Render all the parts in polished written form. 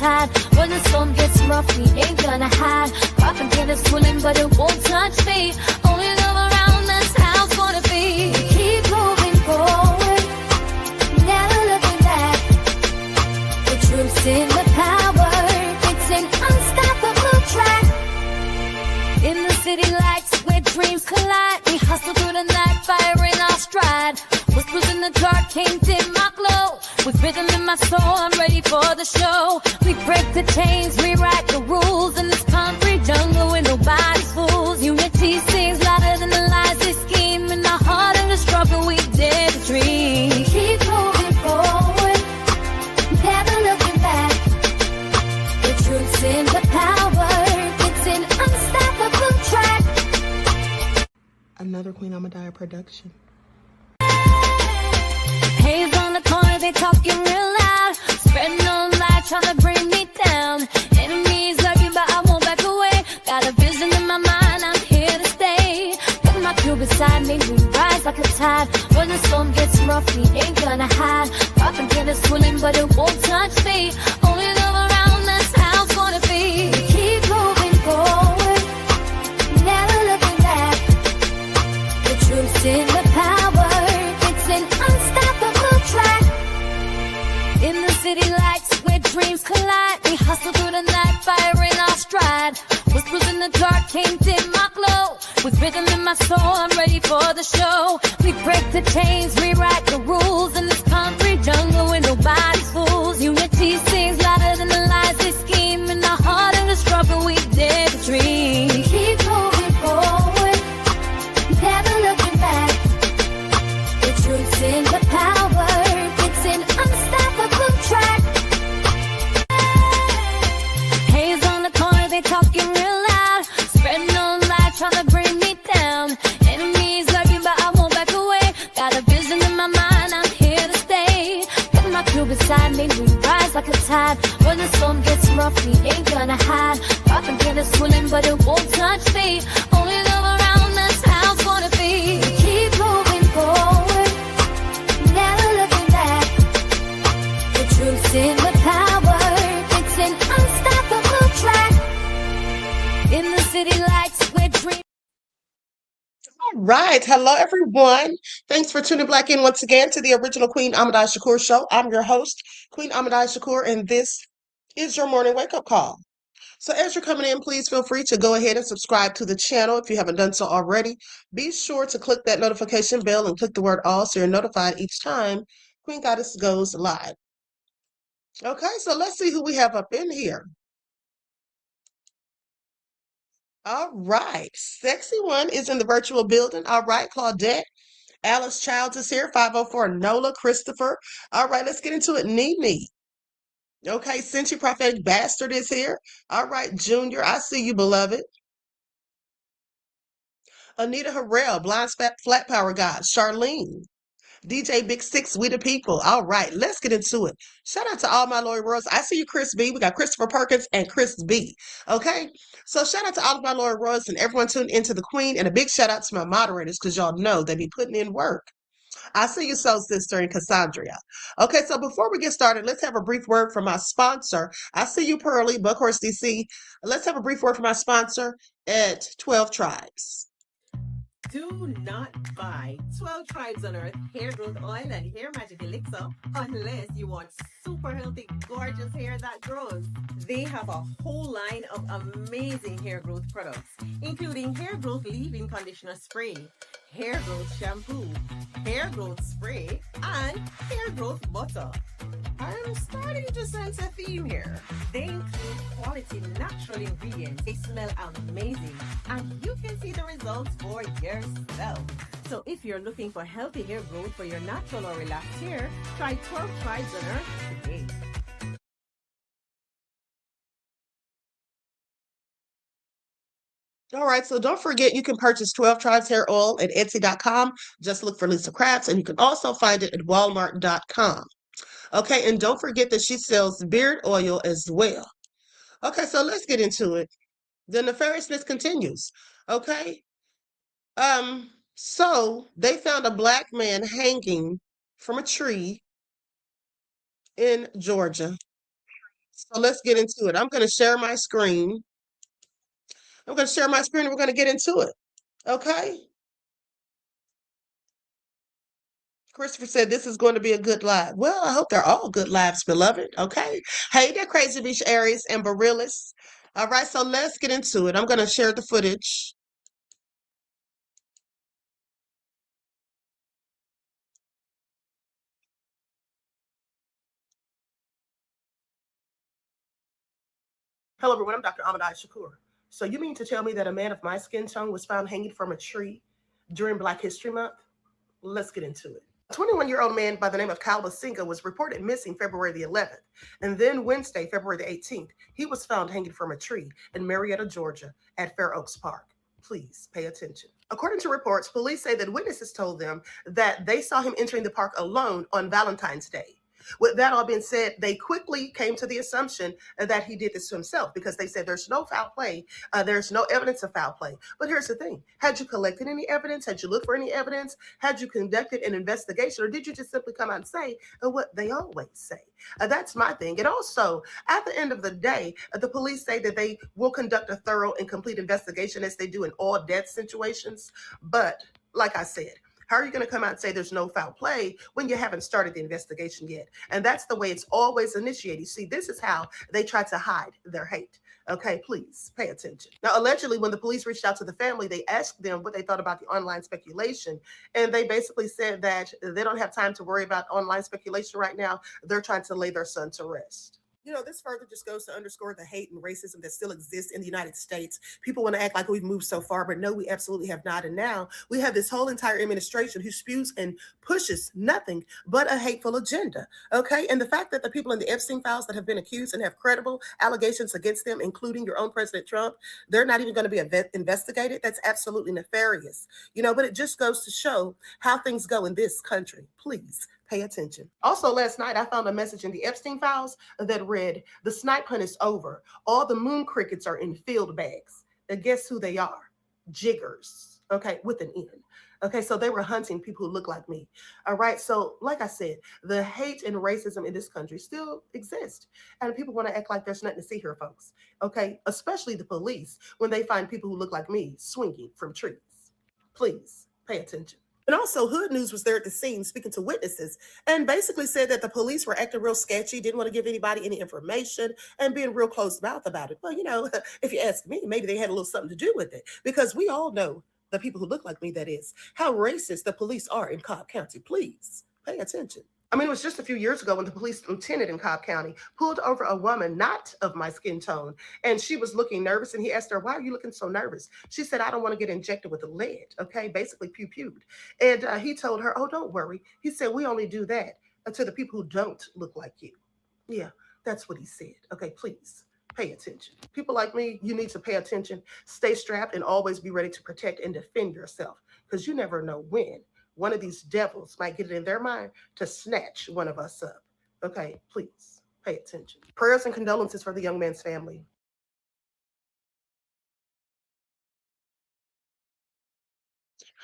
tide. When the storm gets rough, we ain't gonna hide. Popping till it's swilling, but it won't touch me. Only love around, that's how it's gonna be. Keep moving forward, never looking back. The truth's in the power, it's an unstoppable track. In the city lights where dreams collide, we hustle through the night, fire in our stride. Whispers in the dark can't dim my glow. With rhythm in my soul, I'm ready for the show. We break the chains, rewrite the rules in this concrete jungle where nobody's fools. Unity sings louder than the lies they scheme. In the heart of the struggle, we dare to dream. Keep moving forward, never looking back. The truth's in the power, it's an unstoppable track. Another Queen Ahmadiyyah production. Haze on the corner, they talking real loud. Spreading no light, trying to bring me down. Enemies lurking, but I won't back away. Got a vision in my mind, I'm here to stay. Got my crew beside me, we rise like a tide. When the storm gets rough, we ain't gonna hide. Popping till it's swilling, but it won't touch me. Only love around, that's how it's gonna be. Keep moving forward, never looking back. The truth's in the power, it's an unstoppable track. In the city lights where dreams collide, we hustle through the night, fire in our stride. Whispers in the dark can't dim my glow. With rhythm in my soul, I'm ready for the show. We break the chains, rewrite the rules in this concrete jungle where nobody's fools. Unity sings louder than the lies they scheme. In the heart of the struggle, we dare to dream. Keep moving forward, never looking back. The truth's in the power, it's an unstoppable track. Haze on the corner, they talking real loud. Spreading no light, trying to bring me down. Enemies lurking, but I won't back away. Got a vision in my mind, I'm here to stay. Got my crew beside me, we rise like a tide. When the storm gets rough, we ain't gonna hide. Popping till it's swilling, but it won't touch me. Only love around, that's how it's gonna be. Keep moving forward, never looking back. The truth's in the power, it's an unstoppable track. In the city lights where dreams. All right. Hello, everyone. Thanks for tuning back in once again to the original Queen Ahmadiyyah Shakur show. I'm your host, Queen Ahmadiyyah Shakur, and this is your morning wake-up call. So as you're coming in, please feel free to go ahead and subscribe to the channel if you haven't done so already. Be sure to click that notification bell and click the word all so you're notified each time Queen Goddess goes live. Okay, so let's see who we have up in here. All right, Sexy One is in the virtual building. All right, Claudette. Alice Childs is here. 504 Nola Christopher. All right, let's get into it. Nene. Okay, Cincy Prophetic Bastard is here. All right, Junior. I see you, beloved. Anita Harrell, Blind Flat Power God. Charlene. DJ Big Six, We the People. All right, let's get into it. Shout out to all my loyal royals. I see you, Chris B. We got Christopher Perkins and Chris B. Okay, so shout out to all of my loyal royals and everyone tuned into the Queen, and a big shout out to my moderators because y'all know they be putting in work. I see you, Soul Sister and Cassandra. Okay, so before we get started, let's have a brief word from my sponsor. I see you, Pearly, Buckhorse DC. Let's have a brief word from my sponsor at 12 Tribes. Do not buy 12 Tribes on Earth hair growth oil and hair magic elixir unless you want super healthy, gorgeous hair that grows. They have a whole line of amazing hair growth products, including hair growth leave-in conditioner spray, hair growth shampoo, hair growth spray, and hair growth butter. I'm starting to sense a theme here. They include quality natural ingredients. They smell amazing, and you can see the results for yourself. So if you're looking for healthy hair growth for your natural or relaxed hair, try 12 Tribes on Earth today. All right, so don't forget you can purchase 12 Tribes Hair Oil at Etsy.com. Just look for Lisa Crafts, and you can also find it at Walmart.com. Okay, and don't forget that she sells beard oil as well. Okay, so let's get into it. The nefariousness continues. Okay. So they found a black man hanging from a tree in Georgia. So let's get into it. I'm going to share my screen. I'm going to share my screen and we're going to get into it. Okay. Christopher said this is going to be a good live. Well, I hope they're all good lives, beloved. Okay. Hey there, Crazy Beach Aries and Barillas. All right, so let's get into it. I'm going to share the footage. Hello, everyone. I'm Dr. Ahmadiyyah Shakur. So you mean to tell me that a man of my skin tone was found hanging from a tree during Black History Month? Let's get into it. A 21-year-old man by the name of Kyle Basinga was reported missing February the 11th. And then Wednesday, February the 18th, he was found hanging from a tree in Marietta, Georgia at Fair Oaks Park. Please pay attention. According to reports, police say that witnesses told them that they saw him entering the park alone on Valentine's Day. With that all being said, they quickly came to the assumption that he did this to himself because they said there's no foul play. There's no evidence of foul play. But here's the thing. Had you collected any evidence? Had you looked for any evidence? Had you conducted an investigation? Or did you just simply come out and say what they always say? That's my thing. And also, at the end of the day, the police say that they will conduct a thorough and complete investigation as they do in all death situations. But like I said, how are you going to come out and say there's no foul play when you haven't started the investigation yet? And that's the way it's always initiated. See, this is how they try to hide their hate. Okay, please pay attention. Now, allegedly, when the police reached out to the family, they asked them what they thought about the online speculation. And they basically said that they don't have time to worry about online speculation right now. They're trying to lay their son to rest. You know, this further just goes to underscore the hate and racism that still exists in the United States. People want to act like we've moved so far, but no, we absolutely have not. And now we have this whole entire administration who spews and pushes nothing but a hateful agenda. Okay. And the fact that the people in the Epstein files that have been accused and have credible allegations against them, including your own President Trump, they're not even going to be investigated. That's absolutely nefarious. You know, but it just goes to show how things go in this country. Please pay attention. Also, last night, I found a message in the Epstein files that read, "The snipe hunt is over. All the moon crickets are in field bags." And guess who they are? Jiggers. Okay, with an N. Okay, so they were hunting people who look like me. All right, so like I said, the hate and racism in this country still exist. And people want to act like there's nothing to see here, folks. Okay, especially the police when they find people who look like me swinging from trees. Please pay attention. And also, Hood News was there at the scene speaking to witnesses and basically said that the police were acting real sketchy, didn't want to give anybody any information, and being real closed mouth about it. Well, you know, if you ask me, maybe they had a little something to do with it because we all know, the people who look like me, that is, how racist the police are in Cobb County. Please pay attention. I mean, it was just a few years ago when the police lieutenant in Cobb County pulled over a woman not of my skin tone, and she was looking nervous, and he asked her, "Why are you looking so nervous?" She said, "I don't want to get injected with lead," okay, basically pew-pewed. And he told her, "Oh, don't worry." He said, "We only do that to the people who don't look like you." Yeah, that's what he said. Okay, please pay attention. People like me, you need to pay attention, stay strapped, and always be ready to protect and defend yourself because you never know when one of these devils might get it in their mind to snatch one of us up. Okay, please pay attention. Prayers and condolences for the young man's family.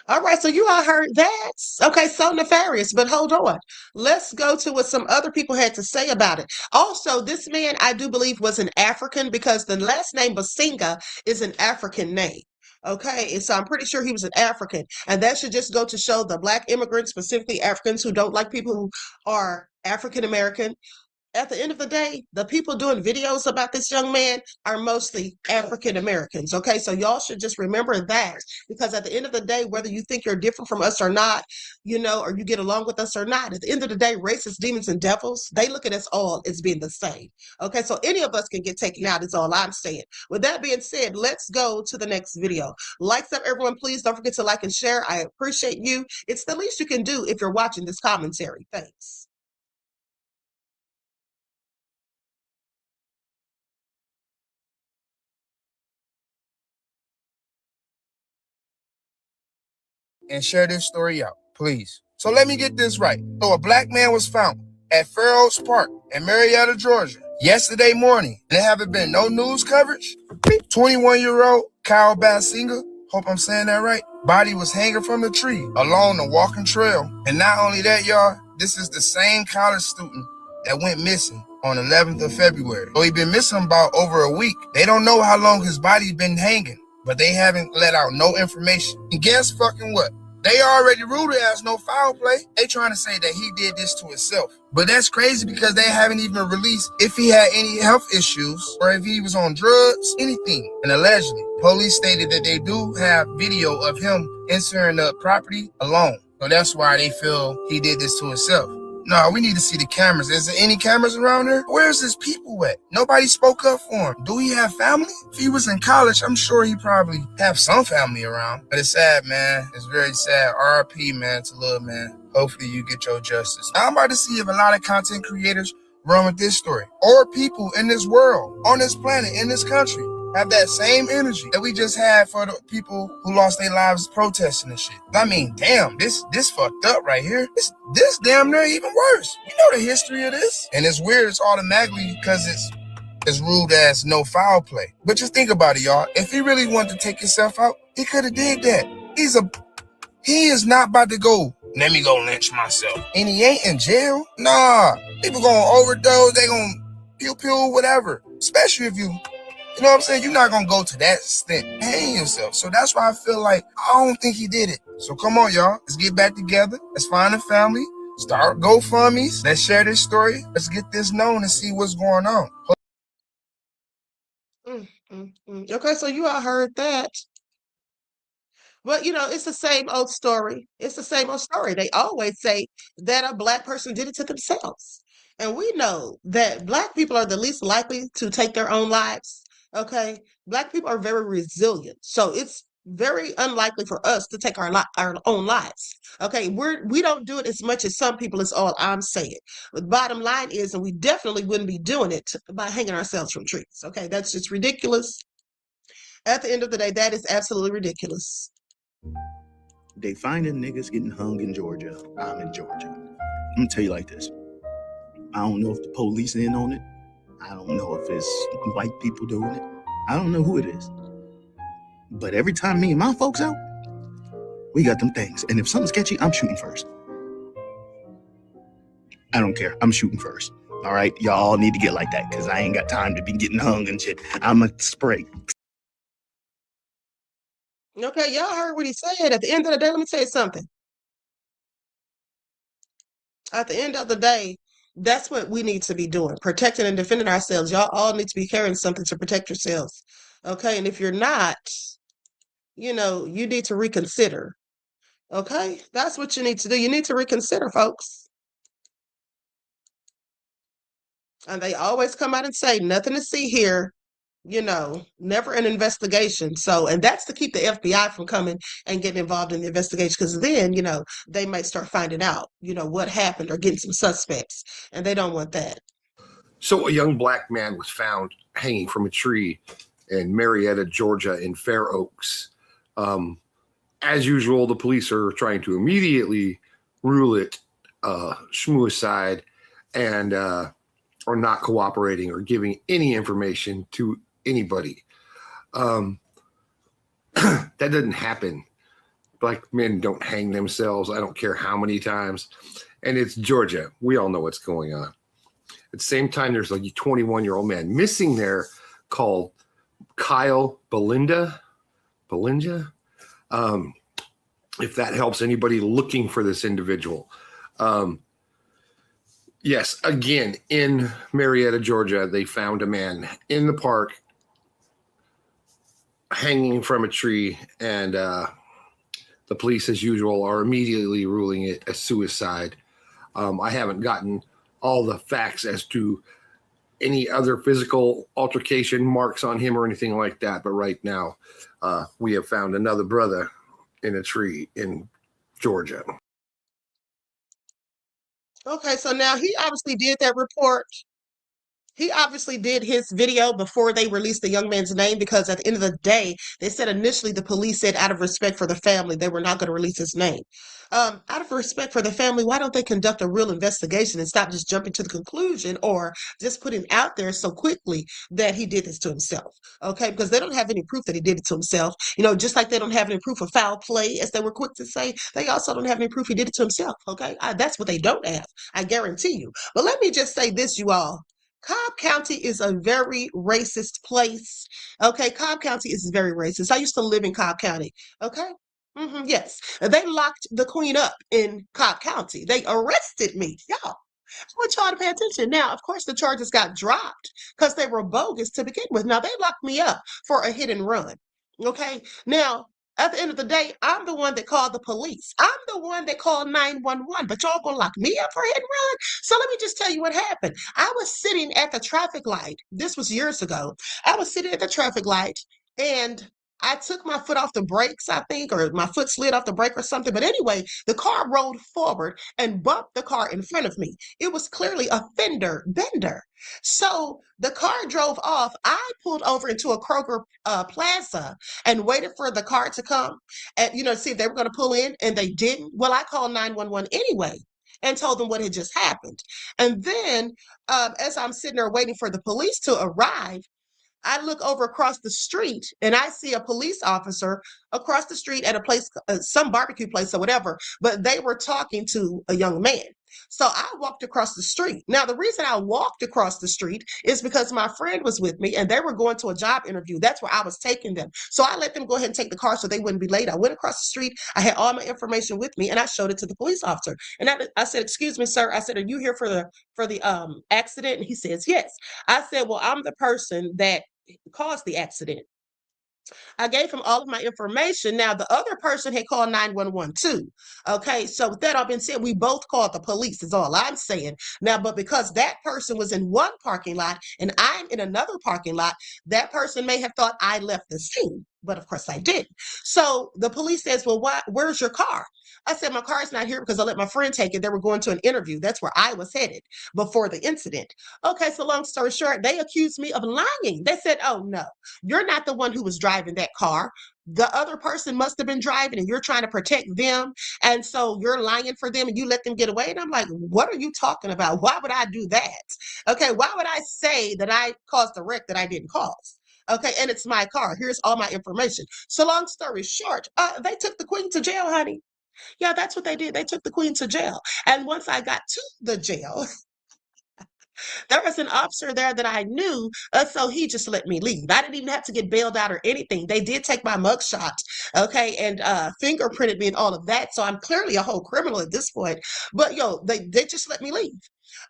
All right, so you all heard that. Okay, so nefarious, but hold on. Let's go to what some other people had to say about it. Also, this man, I do believe, was an African because the last name Basinga is an African name. Okay, and so I'm pretty sure he was an African. And that should just go to show the Black immigrants, specifically Africans who don't like people who are African American. At the end of the day, the people doing videos about this young man are mostly African Americans. Okay, so y'all should just remember that because at the end of the day, whether you think you're different from us or not, you know, or you get along with us or not, at the end of the day, racist demons and devils, they look at us all as being the same. Okay, so any of us can get taken out, is all I'm saying. With that being said, let's go to the next video. Likes up, everyone. Please don't forget to like and share. I appreciate you. It's the least you can do if you're watching this commentary. Thanks. And share this story out, please. So let me get this right. So a Black man was found at Fair Oaks Park in Marietta, Georgia, yesterday morning. There haven't been no news coverage. 21-year-old Kyle Basinga, hope I'm saying that right, body was hanging from the tree along the walking trail. And not only that, y'all, this is the same college student that went missing on 11th of February. So he been missing about over a week. They don't know how long his body's been hanging, but they haven't let out no information. And guess fucking what? They already ruled it as no foul play. They trying to say that he did this to himself. But that's crazy because they haven't even released if he had any health issues or if he was on drugs, anything. And allegedly, police stated that they do have video of him entering the property alone. So that's why they feel he did this to himself. No, we need to see the cameras. Is there any cameras around here? Where's his people at? Nobody spoke up for him. Do he have family? If he was in college, I'm sure he probably have some family around. But it's sad, man. It's very sad. RIP, man, to little man. Hopefully you get your justice. Now, I'm about to see if a lot of content creators run with this story. Or people in this world, on this planet, in this country, have that same energy that we just had for the people who lost their lives protesting and shit. I mean, damn, this fucked up right here. This damn near even worse. You know the history of this. And it's weird, it's automatically because it's ruled as no foul play. But just think about it, y'all. If he really wanted to take himself out, he could have did that. He is not about to go, let me go lynch myself. And he ain't in jail. Nah, people gonna overdose, they gonna pew, whatever. Especially if you know what I'm saying? You're not going to go to that extent, hang yourself. So that's why I feel like I don't think he did it. So come on, y'all. Let's get back together. Let's find a family. Start GoFundMes. Let's share this story. Let's get this known and see what's going on. Okay, so you all heard that. But, it's the same old story. It's the same old story. They always say that a Black person did it to themselves. And we know that Black people are the least likely to take their own lives. Okay, Black people are very resilient, so it's very unlikely for us to take our own lives. Okay, we don't do it as much as some people. Is all I'm saying. The bottom line is, and we definitely wouldn't be doing it by hanging ourselves from trees. Okay, that's just ridiculous. At the end of the day, that is absolutely ridiculous. They finding niggas getting hung in Georgia. I'm in Georgia. I'm gonna tell you like this. I don't know if the police in on it. I don't know if it's white people doing it. I don't know who it is. But every time me and my folks out, we got them things. And if something's sketchy, I'm shooting first. I don't care. I'm shooting first. All right? Y'all all need to get like that because I ain't got time to be getting hung and shit. I'm a spray. Okay, y'all heard what he said. At the end of the day, let me tell you something. At the end of the day, that's what we need to be doing, protecting and defending ourselves. Y'all all need to be carrying something to protect yourselves. Okay, and if you're not, you need to reconsider. Okay, that's what you need to do. You need to reconsider, folks. And they always come out and say, nothing to see here, never an investigation. So, and that's to keep the FBI from coming and getting involved in the investigation, because then, they might start finding out, what happened or getting some suspects, and they don't want that. So a young Black man was found hanging from a tree in Marietta, Georgia, in Fair Oaks. As usual, the police are trying to immediately rule it Homicide and are not cooperating or giving any information to anybody. That doesn't happen. Black men don't hang themselves. I don't care how many times. And it's Georgia. We all know what's going on. At the same time, there's like a 21-year-old man missing there called Kyle Belinda. If that helps anybody looking for this individual. Yes, again, in Marietta, Georgia, they found a man in the park hanging from a tree, and the police, as usual, are immediately ruling it a suicide. I haven't gotten all the facts as to any other physical altercation marks on him or anything like that, but right now we have found another brother in a tree in Georgia. Okay, so now he obviously did that report. He obviously did his video before they released the young man's name, because at the end of the day, they said initially the police said out of respect for the family, they were not going to release his name. Out of respect for the family, why don't they conduct a real investigation and stop just jumping to the conclusion or just putting out there so quickly that he did this to himself? Okay, because they don't have any proof that he did it to himself. Just like they don't have any proof of foul play, as they were quick to say, they also don't have any proof he did it to himself. Okay, that's what they don't have. I guarantee you. But let me just say this, you all. Cobb County is a very racist place. Okay, Cobb County is very racist. I used to live in Cobb County. Okay. Yes. They locked the queen up in Cobb County. They arrested me. Y'all. I want y'all to pay attention. Now, of course, the charges got dropped because they were bogus to begin with. Now, they locked me up for a hit and run. Okay. Now, at the end of the day, I'm the one that called the police. I'm the one that called 911, but y'all gonna lock me up for a hit and run? So let me just tell you what happened. I was sitting at the traffic light. This was years ago. I was sitting at the traffic light and I took my foot off the brakes, I think, or my foot slid off the brake or something. But anyway, the car rolled forward and bumped the car in front of me. It was clearly a fender bender. So the car drove off. I pulled over into a Kroger Plaza and waited for the car to come and, see if they were going to pull in, and they didn't. Well, I called 911 anyway and told them what had just happened. And then as I'm sitting there waiting for the police to arrive, I look over across the street and I see a police officer across the street at a place, some barbecue place or whatever, but they were talking to a young man. So I walked across the street. Now, the reason I walked across the street is because my friend was with me and they were going to a job interview. That's where I was taking them. So I let them go ahead and take the car so they wouldn't be late. I went across the street. I had all my information with me and I showed it to the police officer. And I said, "Excuse me, sir." I said, "Are you here for the accident?" And he says, "Yes." I said, "Well, I'm the person that caused the accident." I gave him all of my information. Now, the other person had called 911 too. Okay, so with that all being said, we both called the police, is all I'm saying. Now, but because that person was in one parking lot and I'm in another parking lot, that person may have thought I left the scene. But of course I didn't. So the police says, "Well, where's your car?" I said, "My car is not here because I let my friend take it. They were going to an interview. That's where I was headed before the incident." Okay, so long story short, they accused me of lying. They said, "Oh, no, you're not the one who was driving that car. The other person must have been driving and you're trying to protect them. And so you're lying for them and you let them get away." And I'm like, "What are you talking about? Why would I do that? Okay, why would I say that I caused a wreck that I didn't cause? Okay, and it's my car. Here's all my information." So long story short, they took the queen to jail, honey. Yeah, that's what they did. They took the queen to jail. And once I got to the jail, there was an officer there that I knew, so he just let me leave. I didn't even have to get bailed out or anything. They did take my mugshot, okay, and fingerprinted me and all of that. So I'm clearly a whole criminal at this point. But they just let me leave.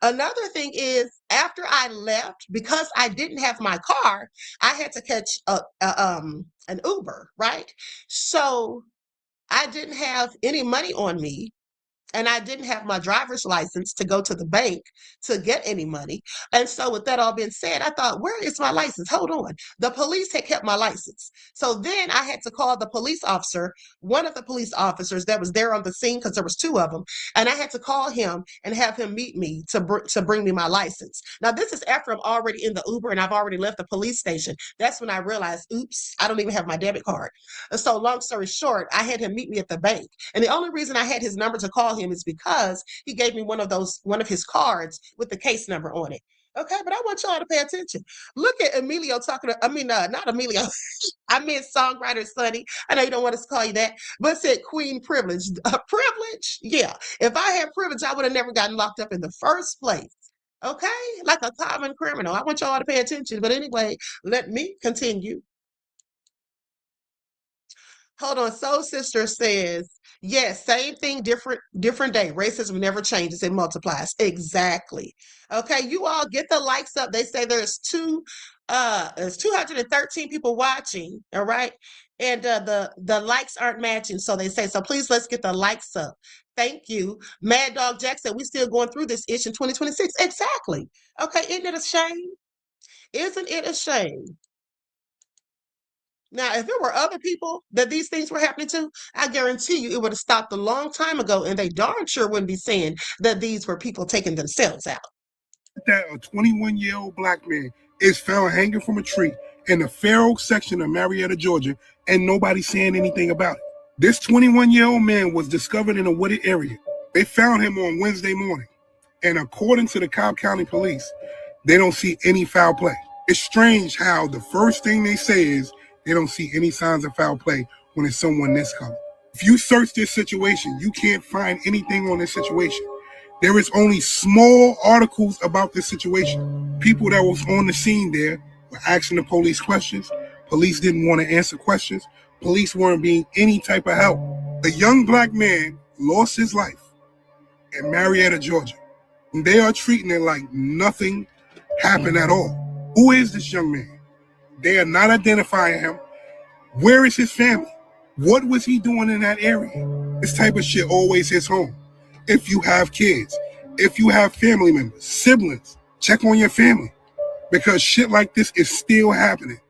Another thing is, after I left, because I didn't have my car, I had to catch an Uber, right? So I didn't have any money on me and I didn't have my driver's license to go to the bank to get any money. And so with that all being said, I thought, where is my license? Hold on. The police had kept my license. So then I had to call the police officer, one of the police officers that was there on the scene, because there was two of them. And I had to call him and have him meet me to bring me my license. Now, this is after I'm already in the Uber and I've already left the police station. That's when I realized, oops, I don't even have my debit card. So long story short, I had him meet me at the bank. And the only reason I had his number to call him is because he gave me one of his cards with the case number on it. Okay, but I want y'all to pay attention. Look at Emilio talking to, not Emilio. I meant songwriter Sonny. I know you don't want us to call you that, but it said Queen Privilege. Privilege? Yeah. If I had privilege, I would have never gotten locked up in the first place. Okay? Like a common criminal. I want y'all to pay attention. But anyway, let me continue. Hold on. Soul Sister says, yes, same thing, different day. Racism never changes, it multiplies. Exactly. Okay, you all get the likes up. They say there's 213 people watching, all right? And the likes aren't matching, so they say, so please let's get the likes up. Thank you. Mad Dog Jack said, we still going through this issue in 2026. Exactly. Okay, isn't it a shame? Isn't it a shame? Now, if there were other people that these things were happening to, I guarantee you it would have stopped a long time ago, and they darn sure wouldn't be saying that these were people taking themselves out. That a 21-year-old black man is found hanging from a tree in the Fair Oaks section of Marietta, Georgia, and nobody's saying anything about it. This 21-year-old man was discovered in a wooded area. They found him on Wednesday morning, and according to the Cobb County Police, they don't see any foul play. It's strange how the first thing they say is they don't see any signs of foul play when it's someone this color. If you search this situation, you can't find anything on this situation There is only small articles about this situation. People that was on the scene there were asking the police questions. Police didn't want to answer questions. Police weren't being any type of help. A young black man lost his life in Marietta, Georgia. And they are treating it like nothing happened at all. Who is this young man? They are not identifying him. Where is his family? What was he doing in that area? This type of shit always hits home. If you have kids, if you have family members, siblings, check on your family, because shit like this is still happening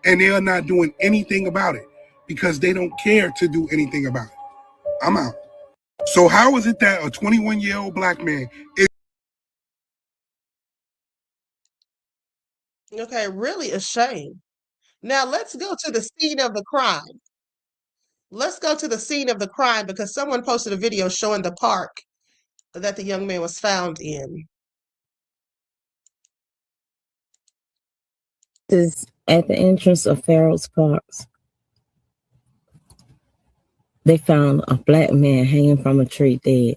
and they are not doing anything about it because they don't care to do anything about it. I'm out. So how is it that a 21-year-old black man is... Okay, really a shame. Now let's go to the scene of the crime. Let's go to the scene of the crime because someone posted a video showing the park that the young man was found in. This is at the entrance of Farrell's Parks. They found a black man hanging from a tree dead.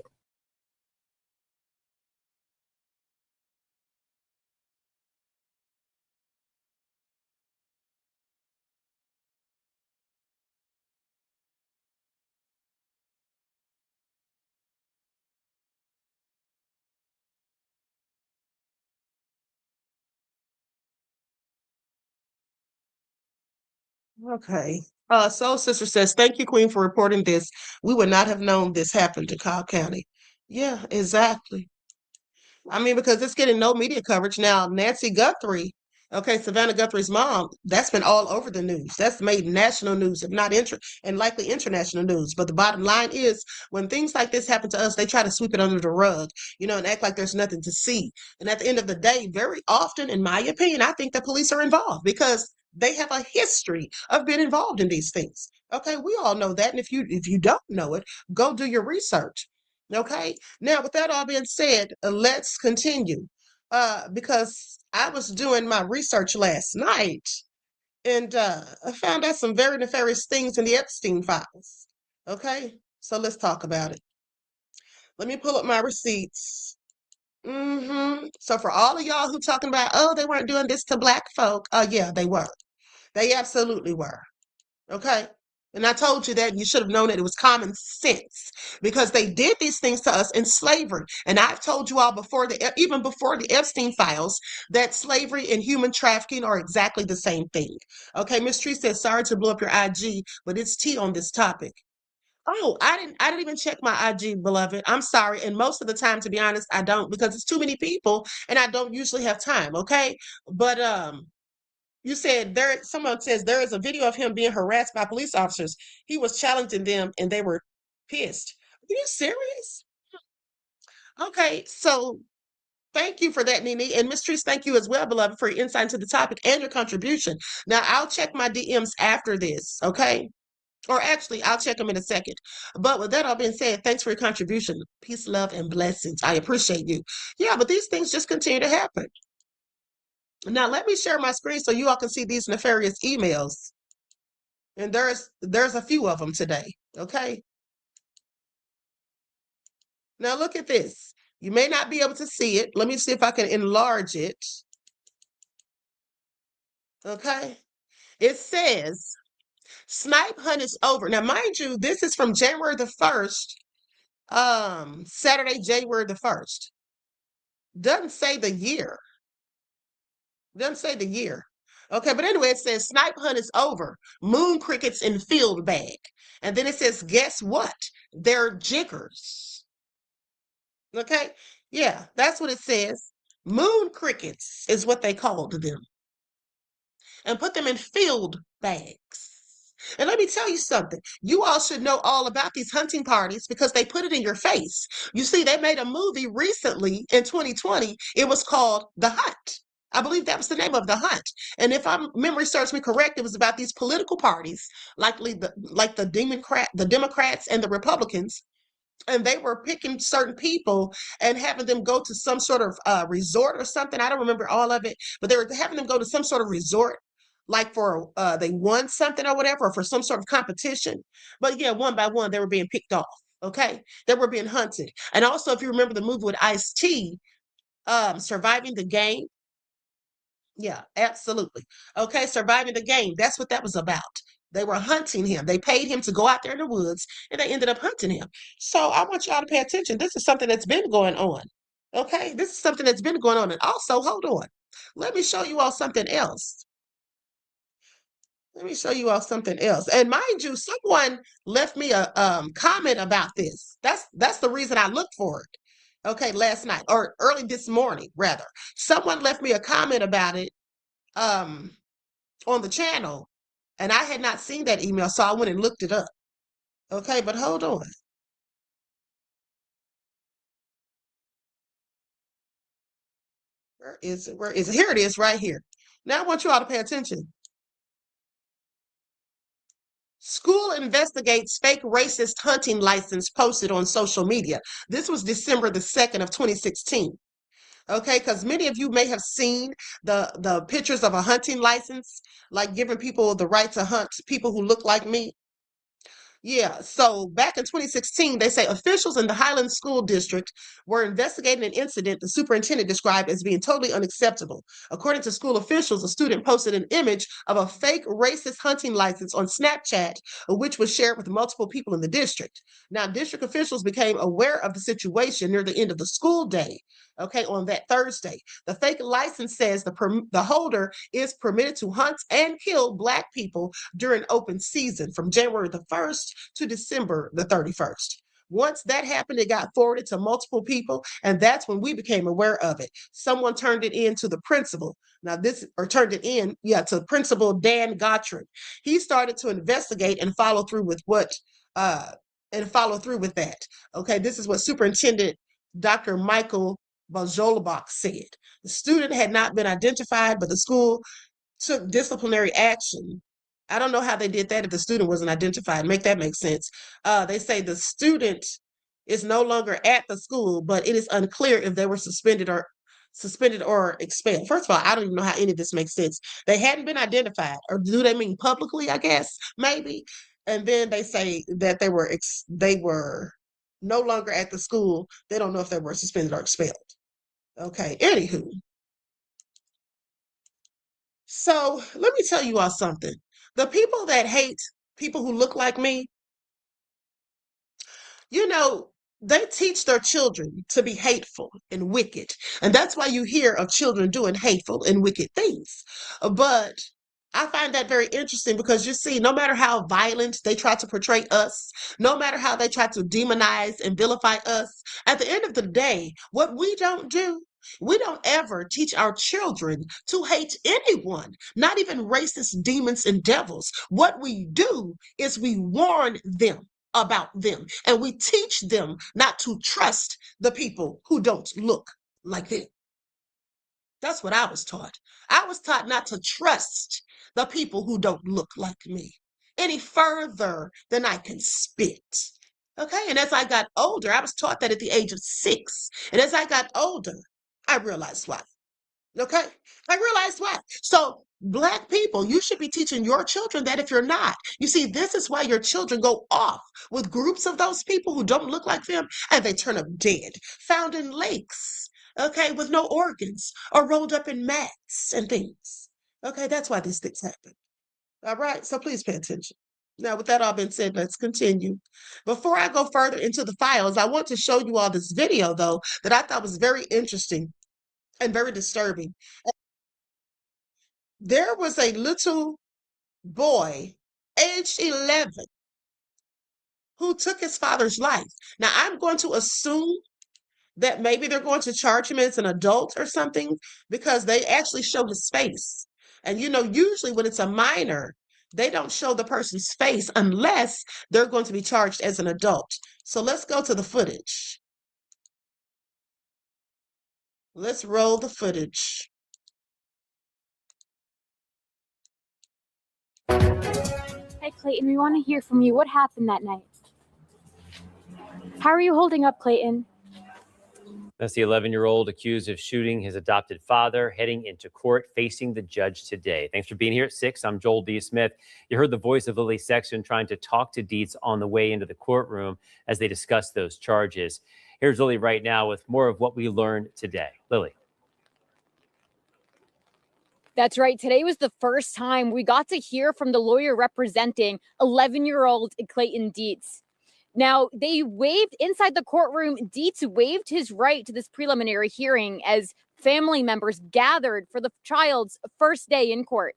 Okay. Soul Sister says, thank you, Queen, for reporting this. We would not have known this happened to Cobb County. Yeah, exactly. I mean, because it's getting no media coverage. Now, Nancy Guthrie, okay, Savannah Guthrie's mom, that's been all over the news. That's made national news, if not and likely international news. But the bottom line is, when things like this happen to us, they try to sweep it under the rug, and act like there's nothing to see. And at the end of the day, very often, in my opinion, I think the police are involved because they have a history of being involved in these things. Okay, we all know that. And if you don't know it, go do your research. Okay. Now, with that all being said, let's continue. Because I was doing my research last night and I found out some very nefarious things in the Epstein files. Okay. So let's talk about it. Let me pull up my receipts. So for all of y'all who talking about, oh, they weren't doing this to black folk. Yeah, they were. They absolutely were. Okay. And I told you that you should have known that it was common sense because they did these things to us in slavery. And I've told you all even before the Epstein files, that slavery and human trafficking are exactly the same thing. Okay, Miss Tree says, sorry to blow up your IG, but it's tea on this topic. Oh, I didn't even check my IG, beloved. I'm sorry. And most of the time, to be honest, I don't because it's too many people and I don't usually have time. Okay. But you said someone says there is a video of him being harassed by police officers. He was challenging them and they were pissed. Are you serious? Okay, so thank you for that, Nene. And Miss Treese, thank you as well, beloved, for your insight into the topic and your contribution. Now, I'll check my DMs after this, okay? Or actually, I'll check them in a second. But with that all being said, thanks for your contribution. Peace, love, and blessings. I appreciate you. Yeah, but these things just continue to happen. Now, let me share my screen so you all can see these nefarious emails. And there's a few of them today, okay? Now, look at this. You may not be able to see it. Let me see if I can enlarge it. Okay? It says, snipe hunt is over. Now, mind you, this is from January the 1st, Saturday, January the 1st. Doesn't say the year. Doesn't say the year. Okay, but anyway, it says snipe hunt is over. Moon crickets in field bag. And then it says, guess what? They're jiggers. Okay, yeah, that's what it says. Moon crickets is what they called them. And put them in field bags. And let me tell you something. You all should know all about these hunting parties because they put it in your face. You see, they made a movie recently in 2020. It was called The Hunt. I believe that was the name of The Hunt. And if my memory serves me correct, it was about these political parties, like the Democrats and the Republicans. And they were picking certain people and having them go to some sort of resort or something. I don't remember all of it, but they were having them go to some sort of resort, like for they won something or whatever, or for some sort of competition. But yeah, one by one, they were being picked off. Okay, they were being hunted. And also, if you remember the movie with Ice-T, Surviving the Game. Yeah, absolutely. Okay, Surviving the Game. That's what that was about. They were hunting him. They paid him to go out there in the woods, and they ended up hunting him. So I want y'all to pay attention. This is something that's been going on. Okay, this is something that's been going on. And also, hold on. Let me show you all something else. Let me show you all something else. And mind you, someone left me a comment about this. That's the reason I looked for it. Okay, last night or early this morning, rather. Someone left me a comment about it on the channel, and I had not seen that email, so I went and looked it up. Okay, but hold on. Where is it? Where is it? Here it is, right here. Now I want you all to pay attention. School investigates fake racist hunting license posted on social media. This was December the 2nd of 2016. Okay, because many of you may have seen the pictures of a hunting license, like giving people the right to hunt people who look like me. Yeah, so back in 2016, they say officials in the Highlands School District were investigating an incident the superintendent described as being totally unacceptable. According to school officials, a student posted an image of a fake racist hunting license on Snapchat, which was shared with multiple people in the district. Now, district officials became aware of the situation near the end of the school day, okay, on that Thursday. The fake license says the holder is permitted to hunt and kill Black people during open season from January the 1st to December the 31st. Once that happened, it got forwarded to multiple people, and that's when we became aware of it. Someone turned it in to the principal. Turned it in, to Principal Dan Gottrin. He started to investigate and follow through with that. Okay, this is what Superintendent Dr. Michael Bajolabach said. The student had not been identified, but the school took disciplinary action. I don't know how they did that if the student wasn't identified. Make that make sense. They say the student is no longer at the school, but it is unclear if they were suspended or expelled. First of all, I don't even know how any of this makes sense. They hadn't been identified, or do they mean publicly? I guess maybe. And then they say that they were no longer at the school. They don't know if they were suspended or expelled. Okay. Anywho, so let me tell you all something. The people that hate people who look like me, they teach their children to be hateful and wicked. And that's why you hear of children doing hateful and wicked things. But I find that very interesting because you see, no matter how violent they try to portray us, no matter how they try to demonize and vilify us, at the end of the day, what we don't do, we don't ever teach our children to hate anyone, not even racist demons and devils. What we do is we warn them about them, and we teach them not to trust the people who don't look like them. That's what I was taught. I was taught not to trust the people who don't look like me any further than I can spit. Okay, and as I got older, I was taught that at the age of 6. And as I got older, I realized why. Okay, I realized why. So Black people, you should be teaching your children that if you're not. You see, this is why your children go off with groups of those people who don't look like them, and they turn up dead, found in lakes, okay, with no organs, or rolled up in mats and things. Okay, that's why these things happen. All right, so please pay attention. Now, with that all being said, let's continue. Before I go further into the files, I want to show you all this video, though, that I thought was very interesting and very disturbing. There was a little boy, aged 11, who took his father's life. Now, I'm going to assume that maybe they're going to charge him as an adult or something because they actually show his face. And, usually when it's a minor, they don't show the person's face unless they're going to be charged as an adult. So let's go to the footage. Let's roll the footage. Hey, Clayton, we want to hear from you. What happened that night? How are you holding up, Clayton? That's the 11-year-old accused of shooting his adopted father, heading into court, facing the judge today. Thanks for being here at 6. I'm Joel D. Smith. You heard the voice of Lily Sexton trying to talk to Dietz on the way into the courtroom as they discuss those charges. Here's Lily right now with more of what we learned today. Lily. That's right. Today was the first time we got to hear from the lawyer representing 11-year-old Clayton Dietz. Now, they waived inside the courtroom. Dietz waived his right to this preliminary hearing as family members gathered for the child's first day in court.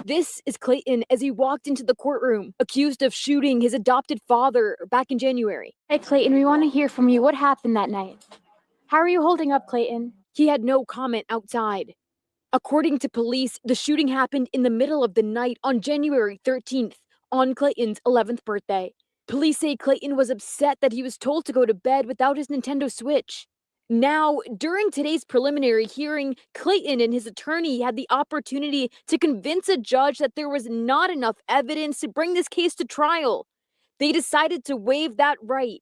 This is Clayton as he walked into the courtroom, accused of shooting his adopted father back in January. Hey, Clayton, we want to hear from you. What happened that night? How are you holding up, Clayton? He had no comment outside. According to police, the shooting happened in the middle of the night on January 13th, on Clayton's 11th birthday. Police say Clayton was upset that he was told to go to bed without his Nintendo Switch. Now, during today's preliminary hearing, Clayton and his attorney had the opportunity to convince a judge that there was not enough evidence to bring this case to trial. They decided to waive that right.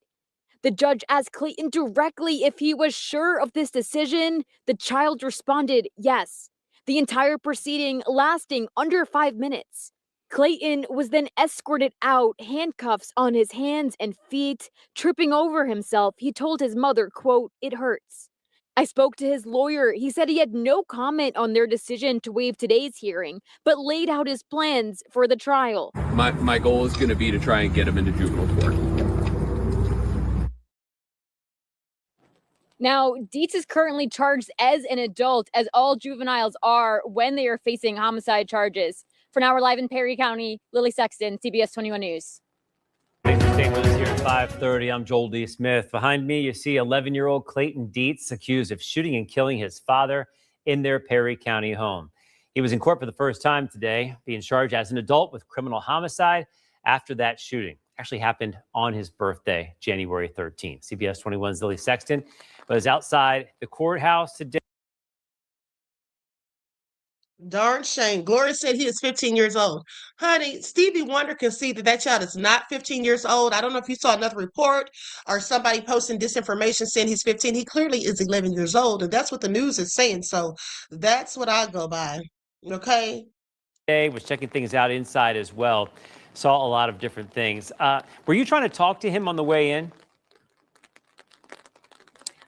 The judge asked Clayton directly if he was sure of this decision. The child responded yes. The entire proceeding lasting under 5 minutes. Clayton was then escorted out, handcuffs on his hands and feet. Tripping over himself, he told his mother, quote, "It hurts." I spoke to his lawyer. He said he had no comment on their decision to waive today's hearing, but laid out his plans for the trial. My goal is going to be to try and get him into juvenile court. Now, Dietz is currently charged as an adult, as all juveniles are when they are facing homicide charges. For now, we're live in Perry County. Lily Sexton, CBS 21 News. Thanks for staying with us here at 5:30. I'm Joel D. Smith. Behind me, you see 11-year-old Clayton Dietz accused of shooting and killing his father in their Perry County home. He was in court for the first time today, being charged as an adult with criminal homicide after that shooting. Actually happened on his birthday, January 13th. CBS 21's Lily Sexton was outside the courthouse today. Darn shame. Gloria said he is 15 years old. Honey, Stevie Wonder can see that that child is not 15 years old. I don't know if you saw another report or somebody posting disinformation saying he's 15. He clearly is 11 years old, and that's what the news is saying. So that's what I go by. Okay? Today was checking things out inside as well. Saw a lot of different things. Were you trying to talk to him on the way in?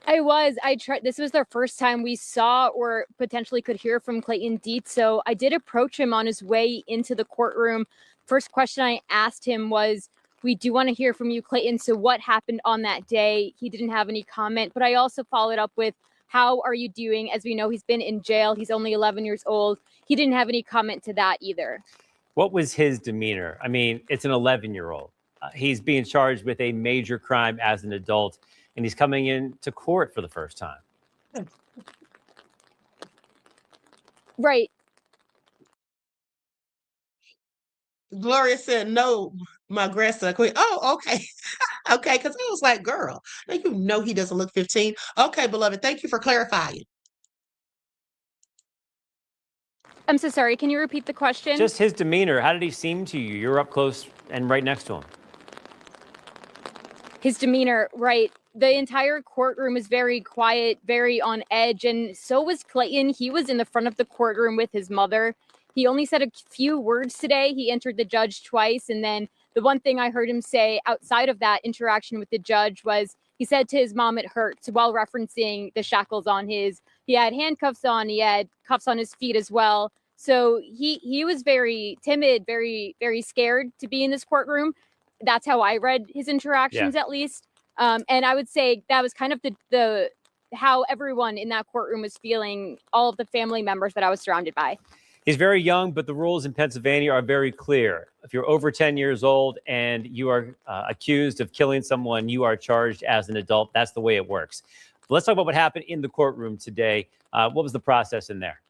I tried. This was the first time we saw or potentially could hear from Clayton Dietz. So I did approach him on his way into the courtroom. First question I asked him was, "We do want to hear from you, Clayton. So what happened on that day?" He didn't have any comment, but I also followed up with, "How are you doing?" As we know, he's been in jail. He's only 11 years old. He didn't have any comment to that either. What was his demeanor? I mean, it's an 11-year-old. He's being charged with a major crime as an adult, and he's coming into court for the first time. Right. Gloria said, "No, my grandson quit." Oh, okay. Okay, because I was like, girl, now you know he doesn't look 15. Okay, beloved, thank you for clarifying. I'm so sorry. Can you repeat the question? Just his demeanor. How did he seem to you? You're up close and right next to him. His demeanor, right. The entire courtroom is very quiet, very on edge, and so was Clayton. He was in the front of the courtroom with his mother. He only said a few words today. He entered the judge twice, and then the one thing I heard him say outside of that interaction with the judge was he said to his mom, "It hurts," while referencing the shackles on his. He had handcuffs on. He had cuffs on his feet as well. So he was very timid, very, very scared to be in this courtroom. That's how I read his interactions, at least. And I would say that was kind of the how everyone in that courtroom was feeling, all of the family members that I was surrounded by. He's very young, but the rules in Pennsylvania are very clear. If you're over 10 years old and you are accused of killing someone, you are charged as an adult. That's the way it works. But let's talk about what happened in the courtroom today. What was the process in there?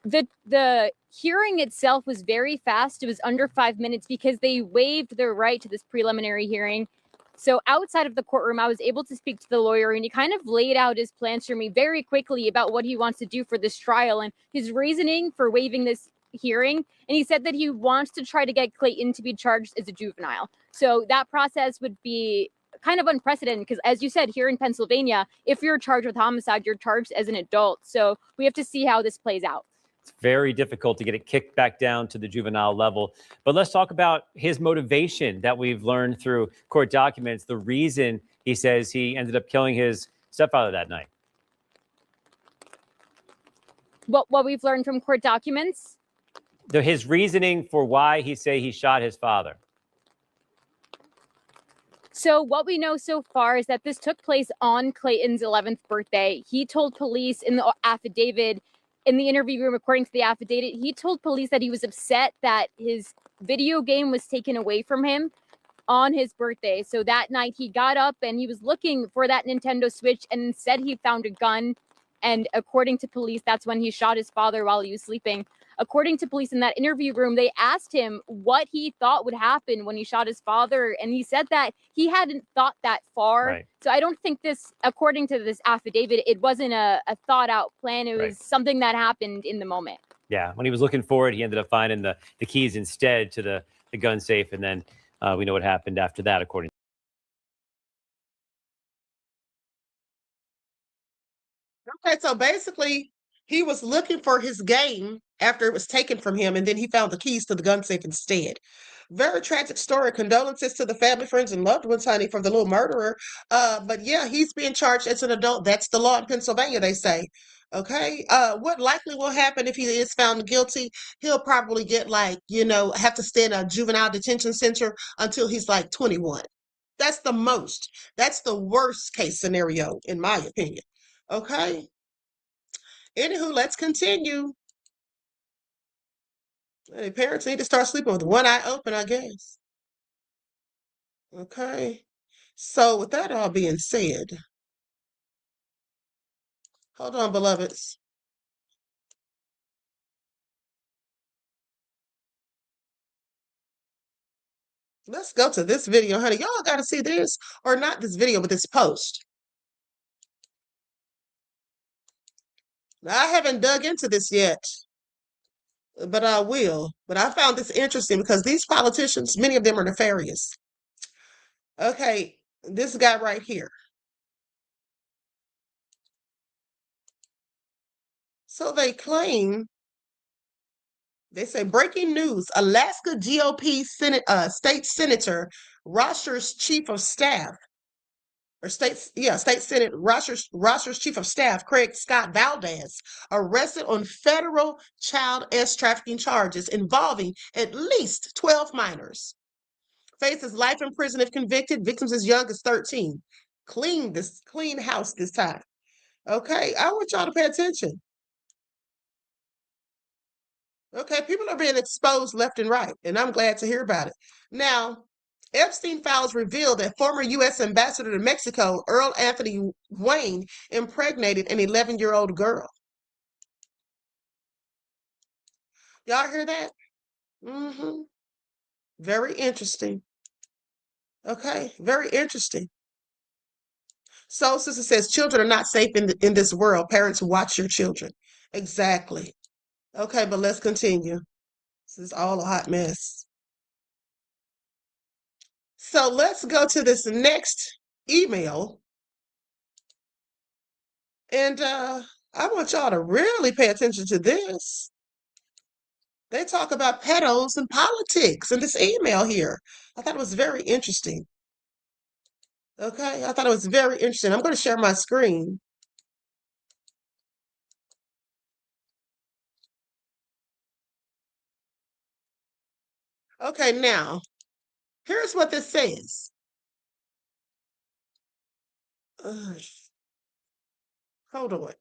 The hearing itself was very fast. It was under 5 minutes because they waived their right to this preliminary hearing. So outside of the courtroom, I was able to speak to the lawyer, and he kind of laid out his plans for me very quickly about what he wants to do for this trial and his reasoning for waiving this hearing, and he said that he wants to try to get Clayton to be charged as a juvenile. So that process would be kind of unprecedented because, as you said, here in Pennsylvania, if you're charged with homicide, you're charged as an adult. So we have to see how this plays out. It's very difficult to get it kicked back down to the juvenile level. But let's talk about his motivation that we've learned through court documents, the reason he says he ended up killing his stepfather that night. What we've learned from court documents? His reasoning for why he say he shot his father. So what we know so far is that this took place on Clayton's 11th birthday. He told police in the affidavit, in the interview room, according to the affidavit, he told police that he was upset that his video game was taken away from him on his birthday. So that night he got up and he was looking for that Nintendo Switch, and instead he found a gun. And according to police, that's when he shot his father while he was sleeping. According to police in that interview room, they asked him what he thought would happen when he shot his father. And he said that he hadn't thought that far. Right. So I don't think this, according to this affidavit, it wasn't a thought out plan. It was something that happened in the moment. Yeah. When he was looking for it, he ended up finding the keys instead to the gun safe. And then we know what happened after that, according to. Okay, so basically, he was looking for his game after it was taken from him, and then he found the keys to the gun safe instead. Very tragic story. Condolences to the family, friends, and loved ones, honey, for the little murderer. But yeah, he's being charged as an adult. That's the law in Pennsylvania, they say. Okay. What likely will happen if he is found guilty? He'll probably get have to stay in a juvenile detention center until he's like 21. That's the most. That's the worst case scenario, in my opinion. Okay. Anywho, let's continue. Hey, parents need to start sleeping with one eye open, I guess. Okay. So with that all being said, hold on, beloveds. Let's go to this video, honey. Y'all got to see this, or not this video, but this post. Now, I haven't dug into this yet, but I will. But I found this interesting because these politicians, many of them are nefarious. Okay, this guy right here. So they claim, they say, breaking news, Alaska GOP state senator Rosher's chief of staff, or state Senate Rosher's chief of staff, Craig Scott Valdez, arrested on federal child trafficking charges involving at least 12 minors. Faces life in prison if convicted, victims as young as 13. Clean house this time. Okay, I want y'all to pay attention. Okay, people are being exposed left and right, and I'm glad to hear about it. Now, Epstein files reveal that former U.S. ambassador to Mexico, Earl Anthony Wayne, impregnated an 11-year-old girl. Y'all hear that? Mm-hmm. Very interesting. Okay, very interesting. Soul Sister says, children are not safe in this world. Parents, watch your children. Exactly. Okay, but let's continue. This is all a hot mess. So let's go to this next email. And I want y'all to really pay attention to this. They talk about pedos and politics in this email here. I thought it was very interesting. Okay, I thought it was very interesting. I'm going to share my screen. Okay, now, here's what this says. Hold on.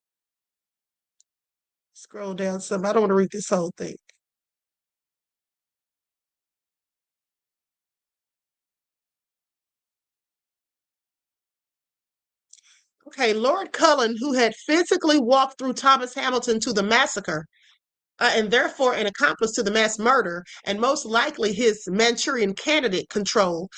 Scroll down some. I don't want to read this whole thing. Okay, Lord Cullen, who had physically walked through Thomas Hamilton to the massacre, and therefore an accomplice to the mass murder, and most likely his Manchurian candidate control,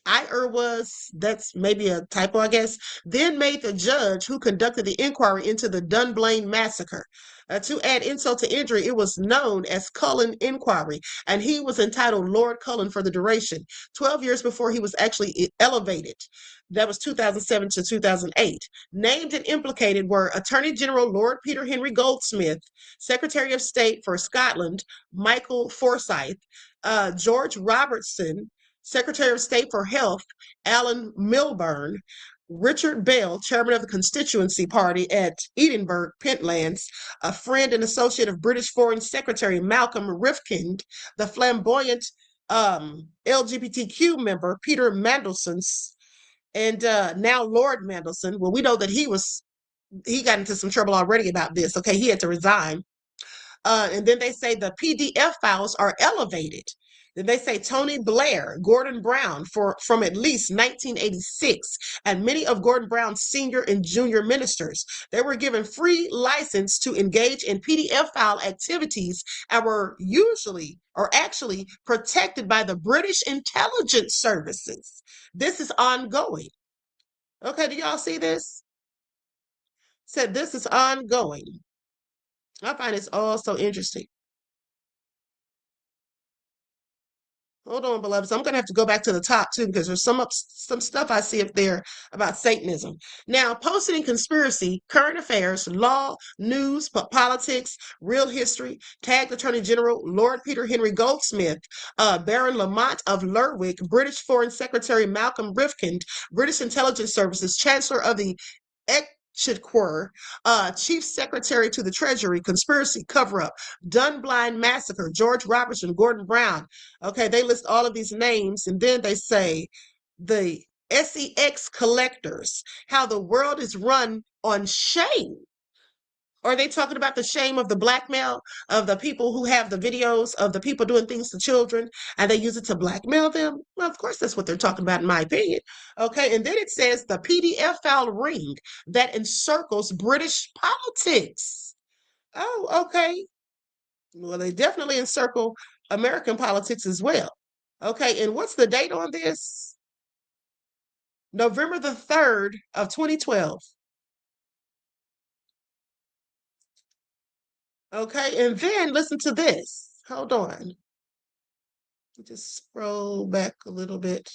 that's maybe a typo, I guess, then made the judge who conducted the inquiry into the Dunblane massacre. To add insult to injury, it was known as Cullen Inquiry, and he was entitled Lord Cullen for the duration, 12 years before he was actually elevated. That was 2007 to 2008. Named and implicated were Attorney General Lord Peter Henry Goldsmith, Secretary of State for Scotland, Michael Forsyth, George Robertson, Secretary of State for Health, Alan Milburn, Richard Bell, chairman of the constituency party at Edinburgh, Pentlands, a friend and associate of British Foreign Secretary Malcolm Rifkind, the flamboyant LGBTQ member Peter Mandelson, and now Lord Mandelson. Well, we know that he got into some trouble already about this. Okay, he had to resign. And then they say the PDF files are elevated. Then they say Tony Blair, Gordon Brown from at least 1986, and many of Gordon Brown's senior and junior ministers. They were given free license to engage in PDF file activities and were usually or actually protected by the British intelligence services. This is ongoing. Okay, do y'all see this? Said this is ongoing. I find this all so interesting. Hold on, beloveds. I'm going to have to go back to the top too because there's some stuff I see up there about Satanism. Now, posted in conspiracy, current affairs, law, news, politics, real history, tagged Attorney General Lord Peter Henry Goldsmith, Baron Lamont of Lerwick, British Foreign Secretary Malcolm Rifkind, British Intelligence Services, Chancellor of the Shakur, Chief Secretary to the Treasury, conspiracy cover-up, Dunblane massacre, George Robertson, Gordon Brown. Okay, they list all of these names, and then they say the SEX collectors, how the world is run on shame. Or are they talking about the shame of the blackmail of the people who have the videos of the people doing things to children and they use it to blackmail them? Well, of course, that's what they're talking about, in my opinion. Okay, and then it says the PDF file ring that encircles British politics. Oh, okay. Well, they definitely encircle American politics as well. Okay, and what's the date on this? November the 3rd of 2012. Okay, and then listen to this. Hold on. Just scroll back a little bit.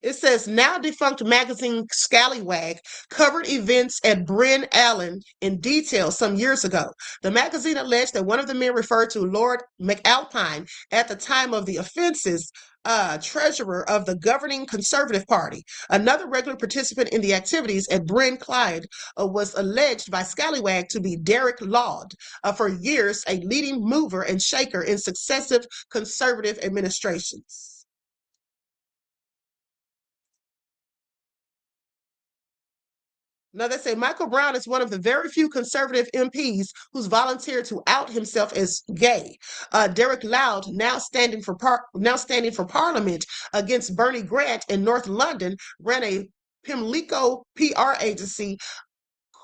It says now defunct magazine Scallywag covered events at Bryn Allen in detail some years ago. The magazine alleged that one of the men referred to Lord McAlpine at the time of the offenses, treasurer of the governing Conservative Party. Another regular participant in the activities at Bryn Clyde was alleged by Scallywag to be Derek Laud, for years a leading mover and shaker in successive Conservative administrations. Now, they say Michael Brown is one of the very few conservative MPs who's volunteered to out himself as gay. Derek Loud, now standing for Parliament against Bernie Grant in North London, ran a Pimlico PR agency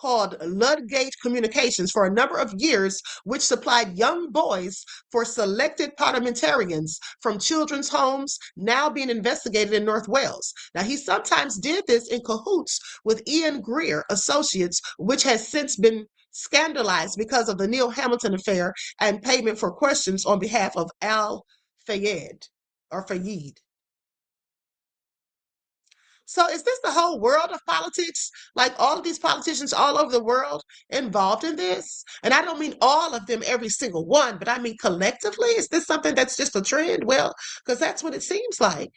called Ludgate Communications for a number of years, which supplied young boys for selected parliamentarians from children's homes, now being investigated in North Wales. Now, he sometimes did this in cahoots with Ian Greer Associates, which has since been scandalized because of the Neil Hamilton affair and payment for questions on behalf of Al Fayed. So is this the whole world of politics? Like all of these politicians all over the world involved in this? And I don't mean all of them, every single one, but I mean collectively. Is this something that's just a trend? Well, because that's what it seems like.